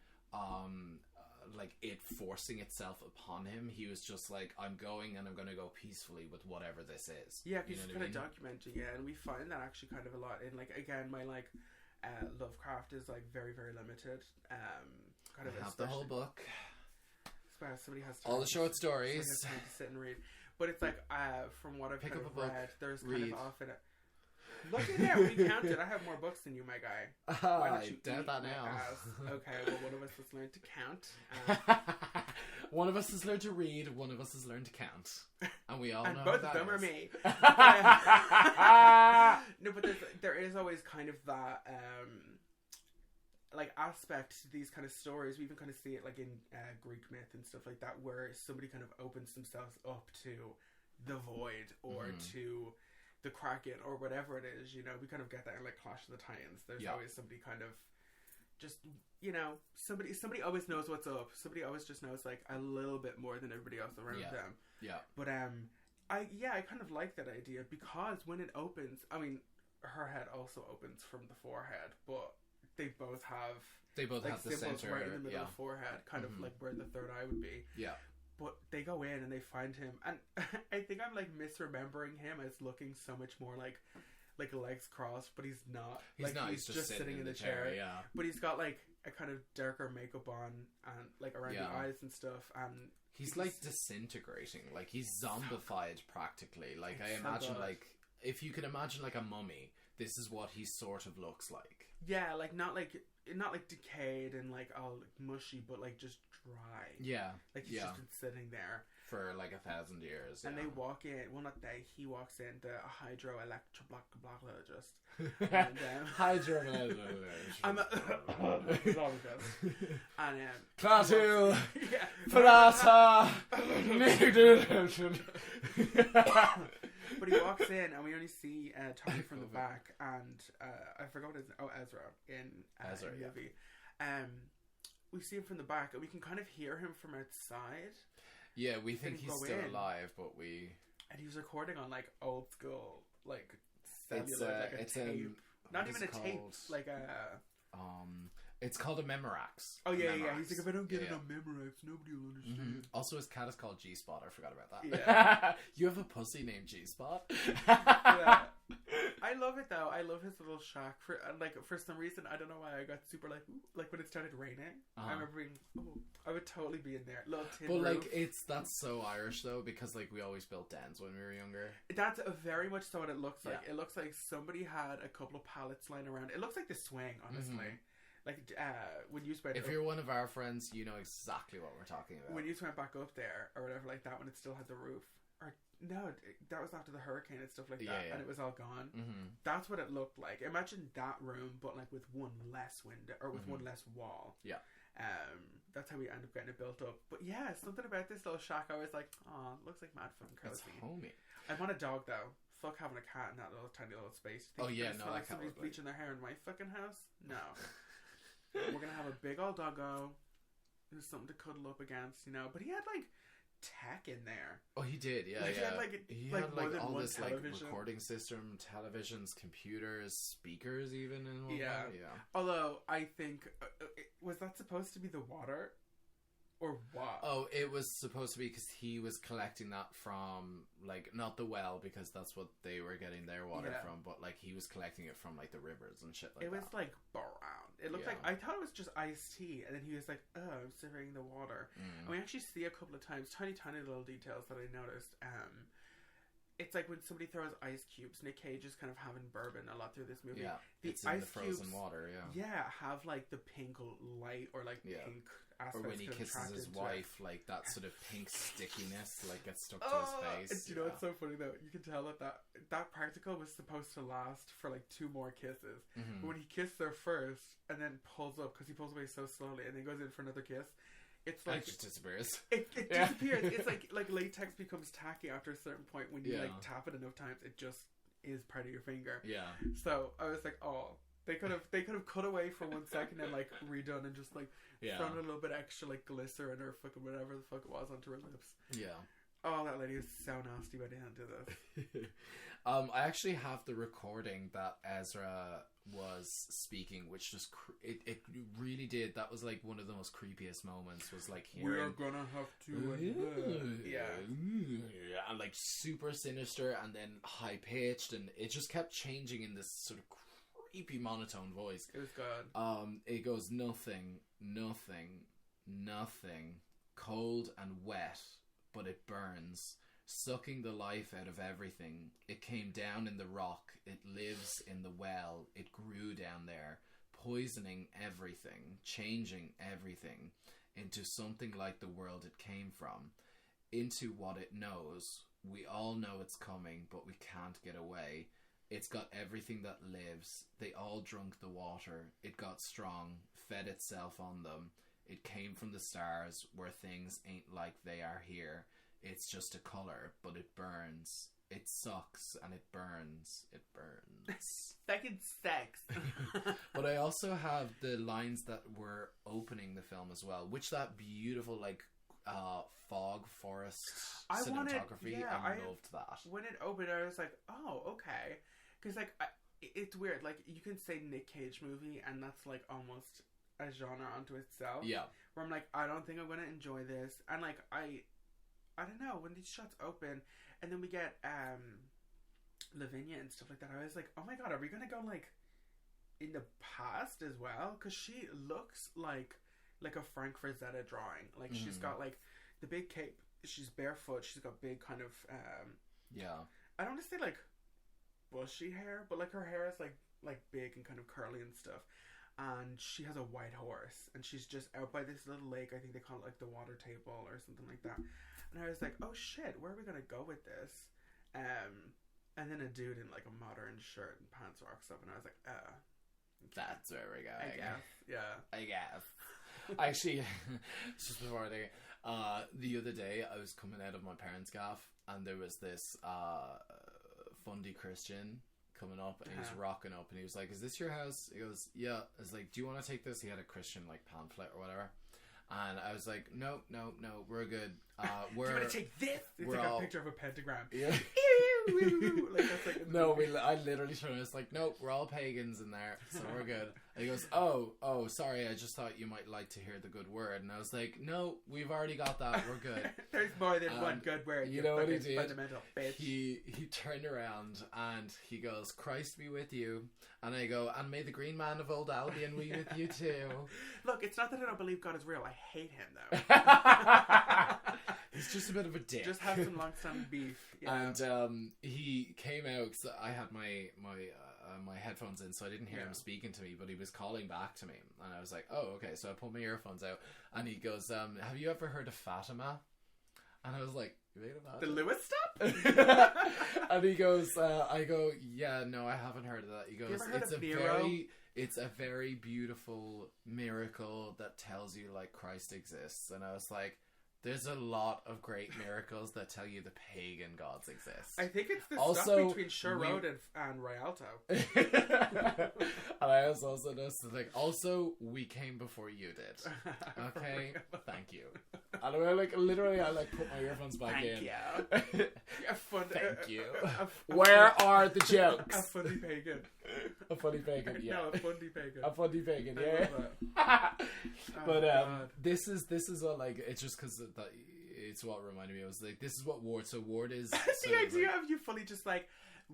like it forcing itself upon him. He was just like, I'm going and I'm going to go peacefully with whatever this is. Yeah, because he's kind of documenting it, and we find that actually kind of a lot in, like, again, my like Lovecraft is like very, very limited. Kind of I have the whole book. Somebody has all the short stories. Has time to sit and read, but it's like from what I've kind of read, there's kind of often. Look at that, we counted. I have more books than you, my guy. Why don't you doubt that now. Okay, well, one of us has learned to count. One of us has learned to read. One of us has learned to count, and we all and know both that of them is. are me. No, but there is always kind of that like aspect to these kind of stories. We even kind of see it like in Greek myth and stuff like that, where somebody kind of opens themselves up to the void or to the Kraken or whatever it is. You know, we kind of get that in like Clash of the Titans. There's always somebody kind of just, you know, somebody always knows what's up. Somebody always just knows like a little bit more than everybody else around them. Yeah. But I kind of like that idea, because when it opens, I mean, her head also opens from the forehead, but they both have like the symbols center, right in the middle of the forehead, kind of like where the third eye would be. Yeah. But they go in and they find him, and I think I'm like misremembering him as looking so much more like legs crossed, but he's not. He's just sitting in the chair. Yeah. But he's got like a kind of darker makeup on and like around the eyes and stuff, and he's like disintegrating. Like he's zombified practically. Like I imagine like if you could imagine like a mummy, this is what he sort of looks like. Yeah, like not like decayed and like all mushy, but like just dry. Yeah, like he's just been sitting there for like 1,000 years. And they walk in. Well, not they. He walks in. The hydroelectroblogologist. Hydroelectroblogologist. I'm a and Klaatu Prata. But he walks in, and we only see Tommy from the back, and I forgot his Ezra in the movie. We see him from the back, and we can kind of hear him from outside. Yeah, we think he's still alive, but and he was recording on like old school, like cellular, like a tape. Not even a tape, like a. It's called a Memorax. Oh yeah, yeah. He's like, if I don't get it on Memorax, nobody will understand. Also, his cat is called G-Spot. I forgot about that. Yeah. You have a pussy named G-Spot? Yeah. I love it though. I love his little shack. For some reason, I don't know why I got super like when it started raining. I remember being, I would totally be in there. Little tin roof. Like that's so Irish though, because like we always built dens when we were younger. That's very much so what it looks like. It looks like somebody had a couple of pallets lying around. It looks like the swing, honestly. Like when you went, if you're one of our friends, you know exactly what we're talking about. When you went back up there or whatever like that, when it still had the roof, or no, that was after the hurricane and stuff like that, and it was all gone. That's what it looked like. Imagine that room, but like with one less window or with one less wall. Yeah. That's how we end up getting it built up. But yeah, something about this little shack, I was like, oh, it looks like mad fun cozy. It's homey. I want a dog though. Fuck having a cat in that little tiny little space. Oh yeah, no, like somebody's bleaching their hair in my fucking house. No. We're gonna have a big old doggo. There's something to cuddle up against, you know. But he had like tech in there. Oh, he did, yeah, like, yeah. He had like all this television. Like recording system, televisions, computers, speakers, even in one. Yeah. Although I think was that supposed to be the water, or what? Oh, it was supposed to be because he was collecting that from like not the well, because that's what they were getting their water from, but like he was collecting it from like the rivers and shit like that. It was like brown. It looked like, I thought it was just iced tea, and then he was like, oh, I'm sipping the water. And we actually see a couple of times tiny little details that I noticed. It's like when somebody throws ice cubes. Nic Cage is kind of having bourbon a lot through this movie. Yeah, it's in the frozen water. Yeah, have like the pink light or like pink aspects. Or when he kisses his wife, like that sort of pink stickiness like gets stuck to his face. You know, it's so funny though. You can tell that particle was supposed to last for like 2 more kisses. But when he kissed her first and then pulls up, because he pulls away so slowly and then goes in for another kiss, it's like it just disappears. It disappears. It's like latex becomes tacky after a certain point. When you like tap it enough times, it just is part of your finger. Yeah. So I was like, oh, they could have cut away for 1 second and like redone and just like thrown a little bit extra like glycerin or fucking whatever the fuck it was onto her lips. Yeah. Oh, that lady is so nasty by the end of this. I actually have the recording that Ezra was speaking, which just it really did. That was like one of the most creepiest moments. Was like hearing, we're gonna have to, and like super sinister, and then high pitched, and it just kept changing in this sort of creepy monotone voice. It was good. It goes nothing, cold and wet, but it burns, sucking the life out of everything. It came down in the rock, it lives in the well, it grew down there, poisoning everything, changing everything into something like the world it came from, into what it knows. We all know it's coming, but we can't get away. It's got everything that lives. They all drunk the water. It got strong, fed itself on them. It came from the stars, where things ain't like they are here. It's just a colour, but it burns. It sucks and it burns. It burns. Second sex. But I also have the lines that were opening the film as well, which that beautiful like fog forest cinematography. I loved that. When it opened, I was like, oh, okay. Because like it's weird. Like you can say Nic Cage movie, and that's like almost a genre unto itself. Yeah. Where I'm like, I don't think I'm gonna enjoy this, and like I don't know, when these shots open and then we get Lavinia and stuff like that, I was like, oh my god, are we gonna go like in the past as well? Because she looks like a Frank Frazetta drawing. Like she's got like the big cape, she's barefoot, she's got big kind of I don't want to say like bushy hair, but like her hair is like big and kind of curly and stuff. And she has a white horse, and she's just out by this little lake. I think they call it like the water table or something like that. And I was like, oh shit, where are we gonna go with this? And then a dude in like a modern shirt and pants walks up, and I was like, that's where we're going. I guess. Yeah. I guess. Actually, just before the other day, I was coming out of my parents' gaff, and there was this fundy Christian coming up, and he was rocking up, and he was like, is this your house? He goes, yeah. I was like, do you want to take this? He had a Christian like pamphlet or whatever, and I was like, no, we're good. We're, do you want to take this? It's like a picture of a pentagram. Yeah. Like, that's like no, I literally told him, it's like, nope, we're all pagans in there, so we're good. And he goes, oh, sorry, I just thought you might like to hear the good word. And I was like, no, we've already got that, we're good. There's more than one good word. You know what he did? Fundamental bitch. He turned around and he goes, Christ be with you. And I go, and may the green man of old Albion be with you too. Look, it's not that I don't believe God is real, I hate him though. He's just a bit of a dick. Just have some long-standing beef. Yeah. And he came out, because I had my headphones in, so I didn't hear him speaking to me, but he was calling back to me, and I was like, oh, okay. So I pulled my earphones out, and he goes, have you ever heard of Fatima? And I was like, the Lewis stuff? And he goes, I go, yeah, no, I haven't heard of that. He goes, it's a very beautiful miracle that tells you like Christ exists. And I was like, there's a lot of great miracles that tell you the pagan gods exist. I think it's the stuff between Sherrod and Rialto. And I was also noticed, like, also, we came before you did. Okay? Thank you. And I literally put my earphones back in. Thank you. Thank you. Where are the jokes? A funny pagan. A funny pagan, yeah. No, a funny pagan. A funny pagan, yeah. But this is what, like, it's just because it's what reminded me. I was like, this is what Ward. So Ward is the idea of you fully just like,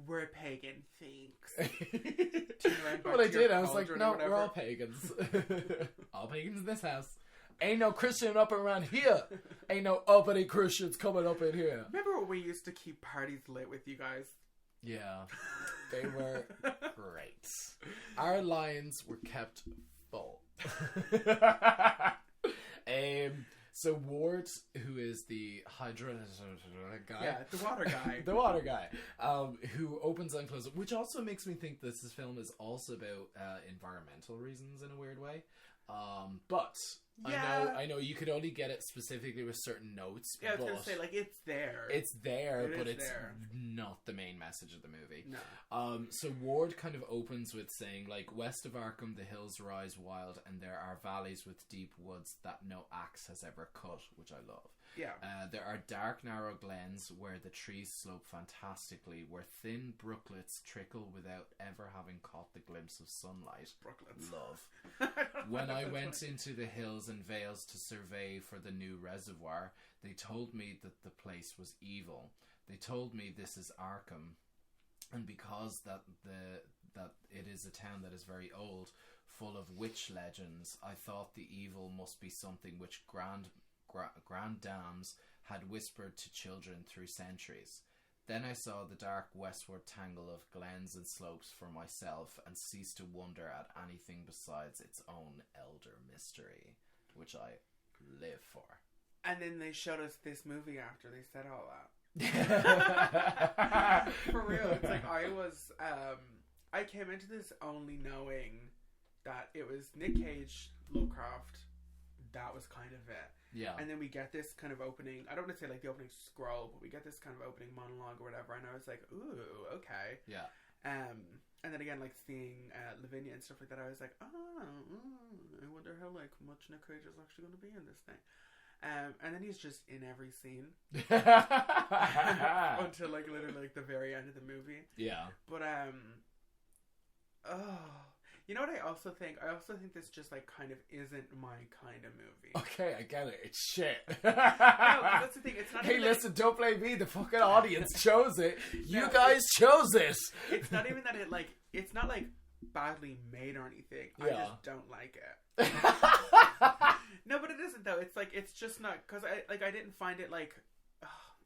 we're pagan, thanks. What I did, I was like, no, we're all pagans. All pagans in this house. Ain't no Christian up around here. Ain't no uppity Christians coming up in here. Remember when we used to keep parties lit with you guys? Yeah, they were great. Our lines were kept full. So Ward, who is the hydra guy, yeah, the water guy, the water guy, who opens and closes, which also makes me think this film is also about environmental reasons in a weird way. But Yeah. I know. You could only get it specifically with certain notes. Yeah, I was gonna say, like, it's there. It's there, but it's there. not the main message of the movie. No. So Ward kind of opens with saying, like, west of Arkham, the hills rise wild, and there are valleys with deep woods that no axe has ever cut, which I love. Yeah. There are dark, narrow glens where the trees slope fantastically, where thin brooklets trickle without ever having caught the glimpse of sunlight. Brooklets. Love. When I went into the hills and vales to survey for the new reservoir, they told me that the place was evil. They told me this is Arkham, and because that it is a town that is very old, full of witch legends, I thought the evil must be something which grand dames had whispered to children through centuries. Then I saw the dark westward tangle of glens and slopes for myself, and ceased to wonder at anything besides its own elder mystery, which I live for. And then they showed us this movie after they said all that. For real, it's like I came into this only knowing that it was Nic Cage, Lovecraft. That was kind of it. Yeah. And then we get this kind of opening, I don't want to say like the opening scroll, but we get this kind of opening monologue or whatever, and I was like, ooh, okay. Yeah. And then again, like seeing Lavinia and stuff like that, I was like, I wonder how like much Nic Cage is actually going to be in this thing. And then he's just in every scene until like literally like the very end of the movie. Yeah. But you know what I also think? I also think this just like kind of isn't my kind of movie. Okay, I get it. It's shit. No, that's the thing. It's not. Hey, even listen! Don't blame me. The fucking audience chose it. You guys chose it. It's not even that it like. It's not like badly made or anything. Yeah. I just don't like it. No, but it isn't though. It's like it's just not because I didn't find it like.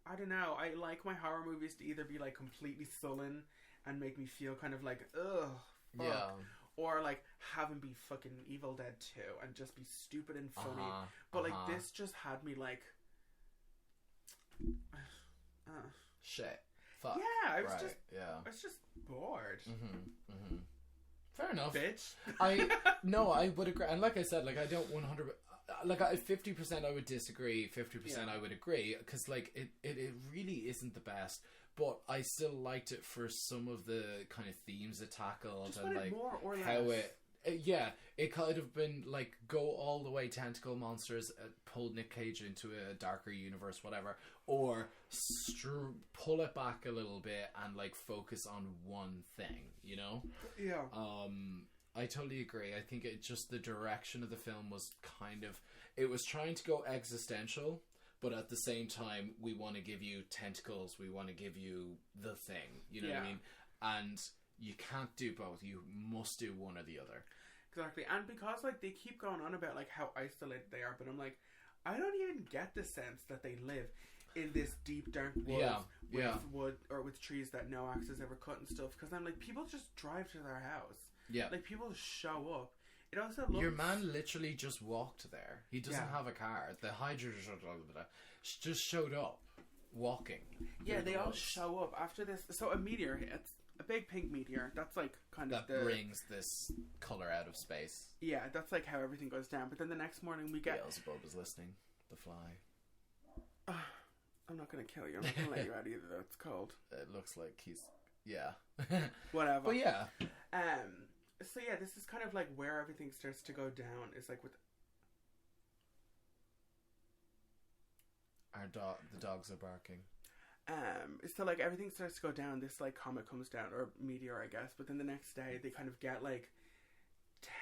I don't know. I like my horror movies to either be like completely sullen and make me feel kind of like ugh. Fuck. Yeah. Or like have him be fucking Evil Dead 2 and just be stupid and funny. But like this just had me like shit. Fuck. Yeah, I was right. just yeah. I was just bored. Fair enough. Bitch. I would agree. And like I said, like I don't 100 like 50% I would disagree, 50% I would agree, because like it really isn't the best. But I still liked it for some of the kind of themes it tackled. Just and like more or less. how it could have been like go all the way tentacle monsters, pull Nic Cage into a darker universe, whatever, or pull it back a little bit and like focus on one thing, you know? Yeah. I totally agree. I think it just the direction of the film was kind of, it was trying to go existential, but at the same time, we want to give you tentacles. We want to give you the thing. You know what I mean? And you can't do both. You must do one or the other. Exactly. And because like they keep going on about like how isolated they are, but I'm like, I don't even get the sense that they live in this deep dark woods with wood or with trees that no axe has ever cut and stuff. Because I'm like, people just drive to their house. Yeah. Like people show up. It also looks... Your man literally just walked there. He doesn't have a car. The Hydra just showed up walking. Yeah, they all show up after this. So a meteor hits. A big pink meteor. That's like kind of that brings this color out of space. Yeah, that's like how everything goes down. But then the next morning we get... Beelzebub is listening. The fly. I'm not going to kill you. I'm not going to let you out either, though. It's cold. It looks like he's... Yeah. Whatever. But yeah. So yeah, this is kind of like where everything starts to go down. It's like with... The dogs are barking. So like everything starts to go down. This like comet comes down, or meteor, I guess. But then the next day, they kind of get like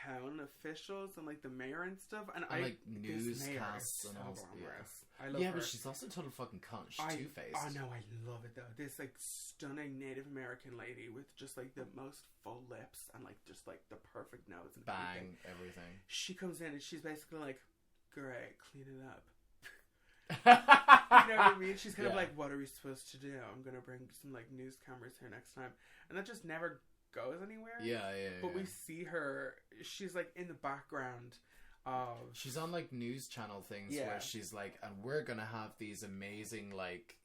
town officials and like the mayor and stuff, and like newscasts and all. I love her. But she's also a total fucking cunt. She's two-faced. Oh no, I love it though. This like stunning Native American lady with just like the most full lips and like just like the perfect nose and everything. She comes in and she's basically like, "Great, clean it up." You know what I mean? She's kind of like, what are we supposed to do? I'm gonna bring some like news cameras here next time, and that just never goes anywhere. But we see her. She's like in the background of. She's on like news channel things where she's like, and we're gonna have these amazing like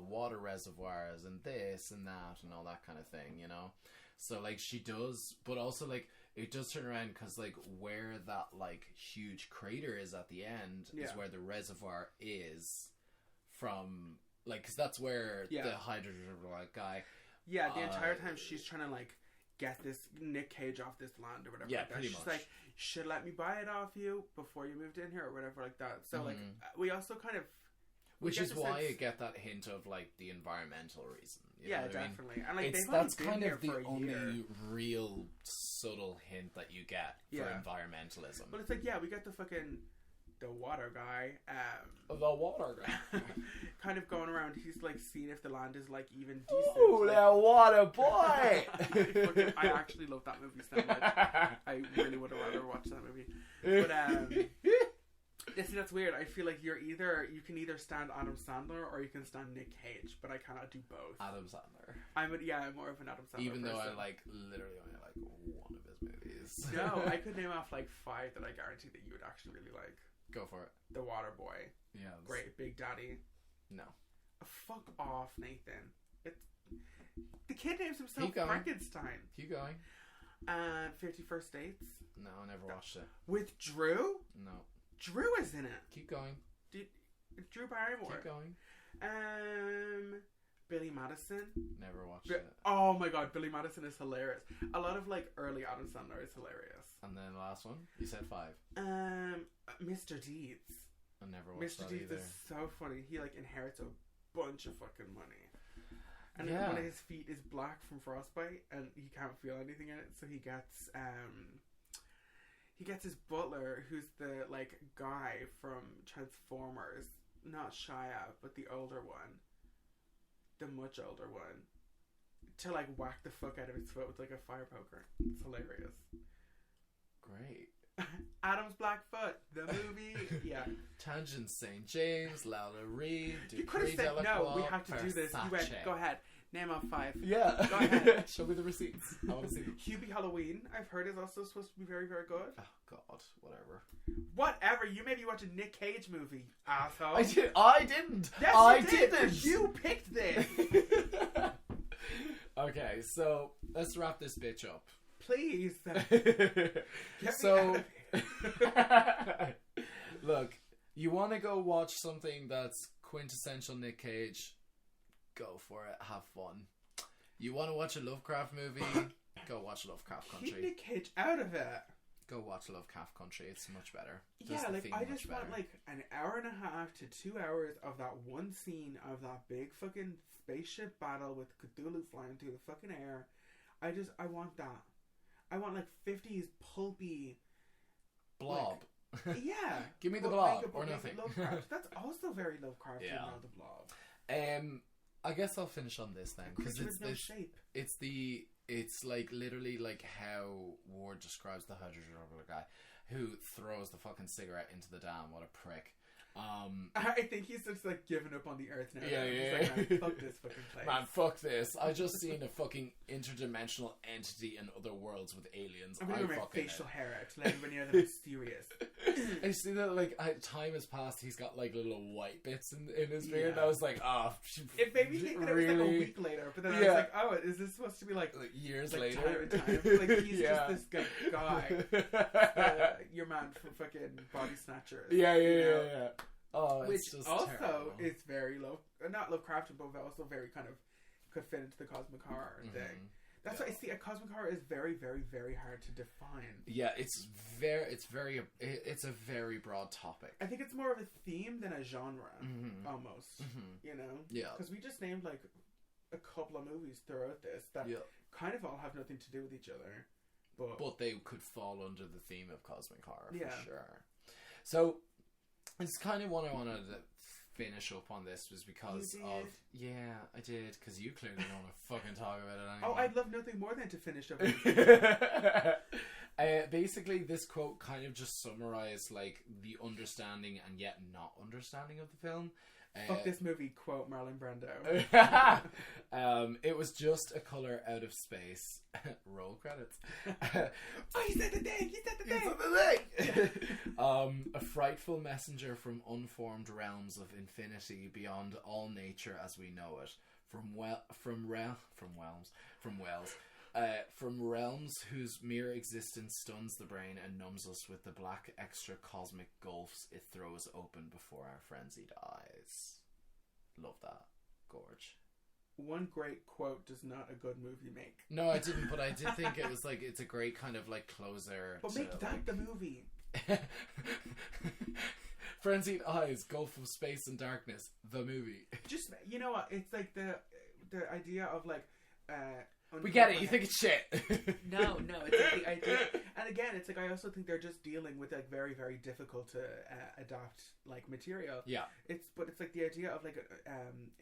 water reservoirs and this and that and all that kind of thing, you know. So like she does, but also like it does turn around because like where that like huge crater is at the end is where the reservoir is from, like, because that's where the hydrogen like guy. Yeah, the entire time she's trying to like get this Nic Cage off this land or whatever. Yeah, like that. pretty She's much. like, should let me buy it off you before you moved in here or whatever like that. So like we also kind of. Which is why you get that hint of like the environmental reason. You know what definitely. I mean? And like that's kind of the only real subtle hint that you get for environmentalism. But it's like, we get the water guy. The water guy. Kind of going around. He's like seeing if the land is like even decent. Ooh, like, that water boy! I actually love that movie so much. I really would have rather watched that movie. But see, that's weird. I feel like you can either stand Adam Sandler or you can stand Nic Cage, but I cannot do both. Adam Sandler. I'm more of an Adam Sandler Even though person. I like literally only like one of his movies. No, I could name off like 5 that I guarantee that you would actually really like. Go for it. The Water Boy. Yeah. Great. Big Daddy. No. Fuck off, Nathan. The kid names himself Frankenstein. Keep going. 50 First Dates. No, I never watched it. With Drew? No. Drew is in it. Keep going. Drew Barrymore. Keep going. Billy Madison. Never watched it. Oh my god, Billy Madison is hilarious. A lot of like early Adam Sandler is hilarious. And then the last one, you said 5. Mr. Deeds. I never watched Mr. that Deeds either. is so funny. He like inherits a bunch of fucking money. And one of his feet is black from frostbite, and he can't feel anything in it. So he gets his butler, who's the like guy from Transformers, not Shia, but the older one, the much older one, to like whack the fuck out of his foot with like a fire poker. It's hilarious. Great. Adam's Blackfoot, the movie. Yeah. Tangent St. James, Lala Reed, You could have said no. We have to do this. You went. Go ahead. Name off 5. Yeah. Go ahead. Show me the receipts. I want to see them. Hubie Halloween, I've heard, is also supposed to be very, very good. Oh God, whatever. Whatever. You made me watch a Nic Cage movie, asshole. I didn't. Yes, I you did. didn't. You picked this. Okay, so let's wrap this bitch up. Please. Get me out of here. Look, you want to go watch something that's quintessential Nic Cage? Go for it. Have fun. You want to watch a Lovecraft movie? Go watch Lovecraft Country. Keep Nic Cage out of it. Go watch Lovecraft Country. It's much better. I just want like an hour and a half to 2 hours of that one scene of that big fucking spaceship battle with Cthulhu flying through the fucking air. I want that. I want like 50s pulpy Blob. Like, yeah. Give me the Blob or nothing. Lovecraft. That's also very Lovecraftian. Yeah. Now, the Blob. I guess I'll finish on this then because shape. It's like literally like how Ward describes the hydrogen guy who throws the fucking cigarette into the dam. What a prick. I think he's just like giving up on the earth now. Yeah. He's like, man, fuck this fucking place. Man, fuck this. I just seen a fucking interdimensional entity in other worlds with aliens. I'm gonna wear my facial hair out to let everybody know that I'm serious. I see that like time has passed. He's got like little white bits in his beard. And I was like, oh, it made me think that really? it was like a week later, but then I was like, oh, is this supposed to be like years like later? Time? Like he's just this guy, your man from fucking Body Snatchers. Yeah. Oh, it's which just also terrible. is very not Lovecraftian, but also very kind of could fit into the cosmic horror thing. That's why I see a cosmic horror is very, very, very hard to define. Yeah, it's a very broad topic. I think it's more of a theme than a genre, almost. You know, because we just named like a couple of movies throughout this that kind of all have nothing to do with each other, but they could fall under the theme of cosmic horror for sure. So. It's kind of what I wanted to finish up on this was because of... Yeah, I did, because you clearly don't want to fucking talk about it anymore. Oh, I'd love nothing more than to finish up. Basically, this quote kind of just summarized, like, the understanding and yet not understanding of the film. Fuck this movie, quote Marlon Brando. It was just a color out of space. Roll credits. Oh, he said the thing! A frightful messenger from unformed realms of infinity beyond all nature as we know it. From Wells. From realms whose mere existence stuns the brain and numbs us with the black extra cosmic gulfs it throws open before our frenzied eyes. Love that. Gorge. One great quote does not a good movie make. No, I didn't, but I did think it was like, it's a great kind of like closer. But make that the movie. Frenzied eyes, gulf of space and darkness, the movie. Just, you know what, it's like the idea of like we get it, you think it's shit. No, it's like the idea, and again, it's like I also think they're just dealing with like very, very difficult to adapt like material. Yeah. It's like the idea of like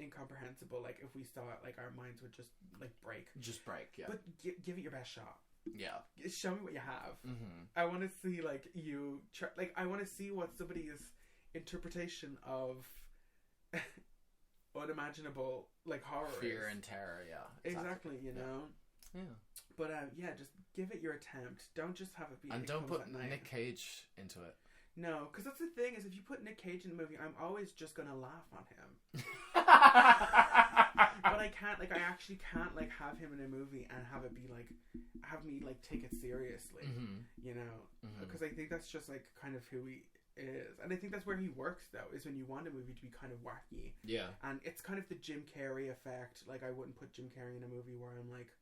incomprehensible, like if we saw it, like our minds would just like break. Just break, yeah. But give it your best shot. Yeah. Show me what you have. Mm-hmm. I want to see like you like I want to see what somebody's interpretation of unimaginable like horror fear is. and terror, yeah, exactly, you know. Yeah. But yeah, just give it your attempt. Don't just have it be. And don't put Nic Cage into it. No, because that's the thing is, if you put Nic Cage in the movie, I'm always just gonna laugh on him. But I can't, like, I actually can't like have him in a movie and have it be like, have me like take it seriously, you know? Because I think that's just like kind of who he is, and I think that's where he works though, is when you want a movie to be kind of wacky. Yeah. And it's kind of the Jim Carrey effect. Like, I wouldn't put Jim Carrey in a movie where I'm like,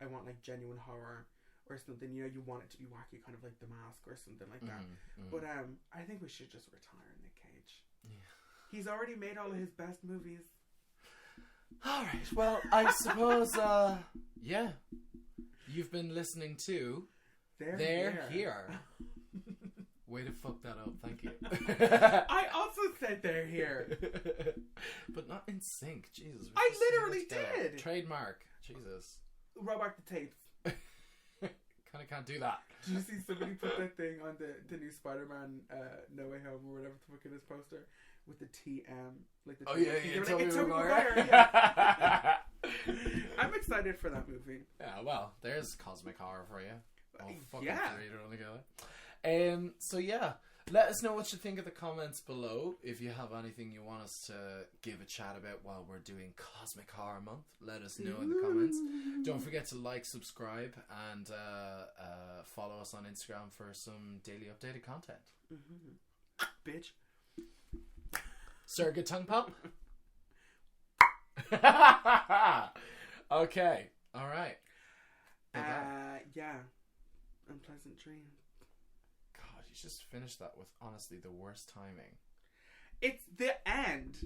I want like genuine horror or something, you know, you want it to be wacky, kind of like The Mask or something like that. But I think we should just retire Nic Cage. Yeah. He's already made all of his best movies. Alright, well, I suppose yeah. You've been listening to They're Here. Way to fuck that up, thank you. I also said They're Here. But not in sync, Jesus. I literally did. Trademark, Jesus. Roll back the tapes. Kind of can't do that. Did you see somebody put that thing on the new Spider-Man No Way Home or whatever the fuck it is poster with the TM, like the yeah, like, it's Tobey Maguire. Yeah. I'm excited for that movie. Yeah, well, there's cosmic horror for you. Oh, fucking yeah. three to together. So yeah, let us know what you think of the comments below. If you have anything you want us to give a chat about while we're doing Cosmic Horror Month, let us know in the comments. Don't forget to like, subscribe, and follow us on Instagram for some daily updated content. Bitch. Sir, good tongue pop. Okay, all right. Yeah. Unpleasant dreams. God, you just finished that with honestly the worst timing. It's the end.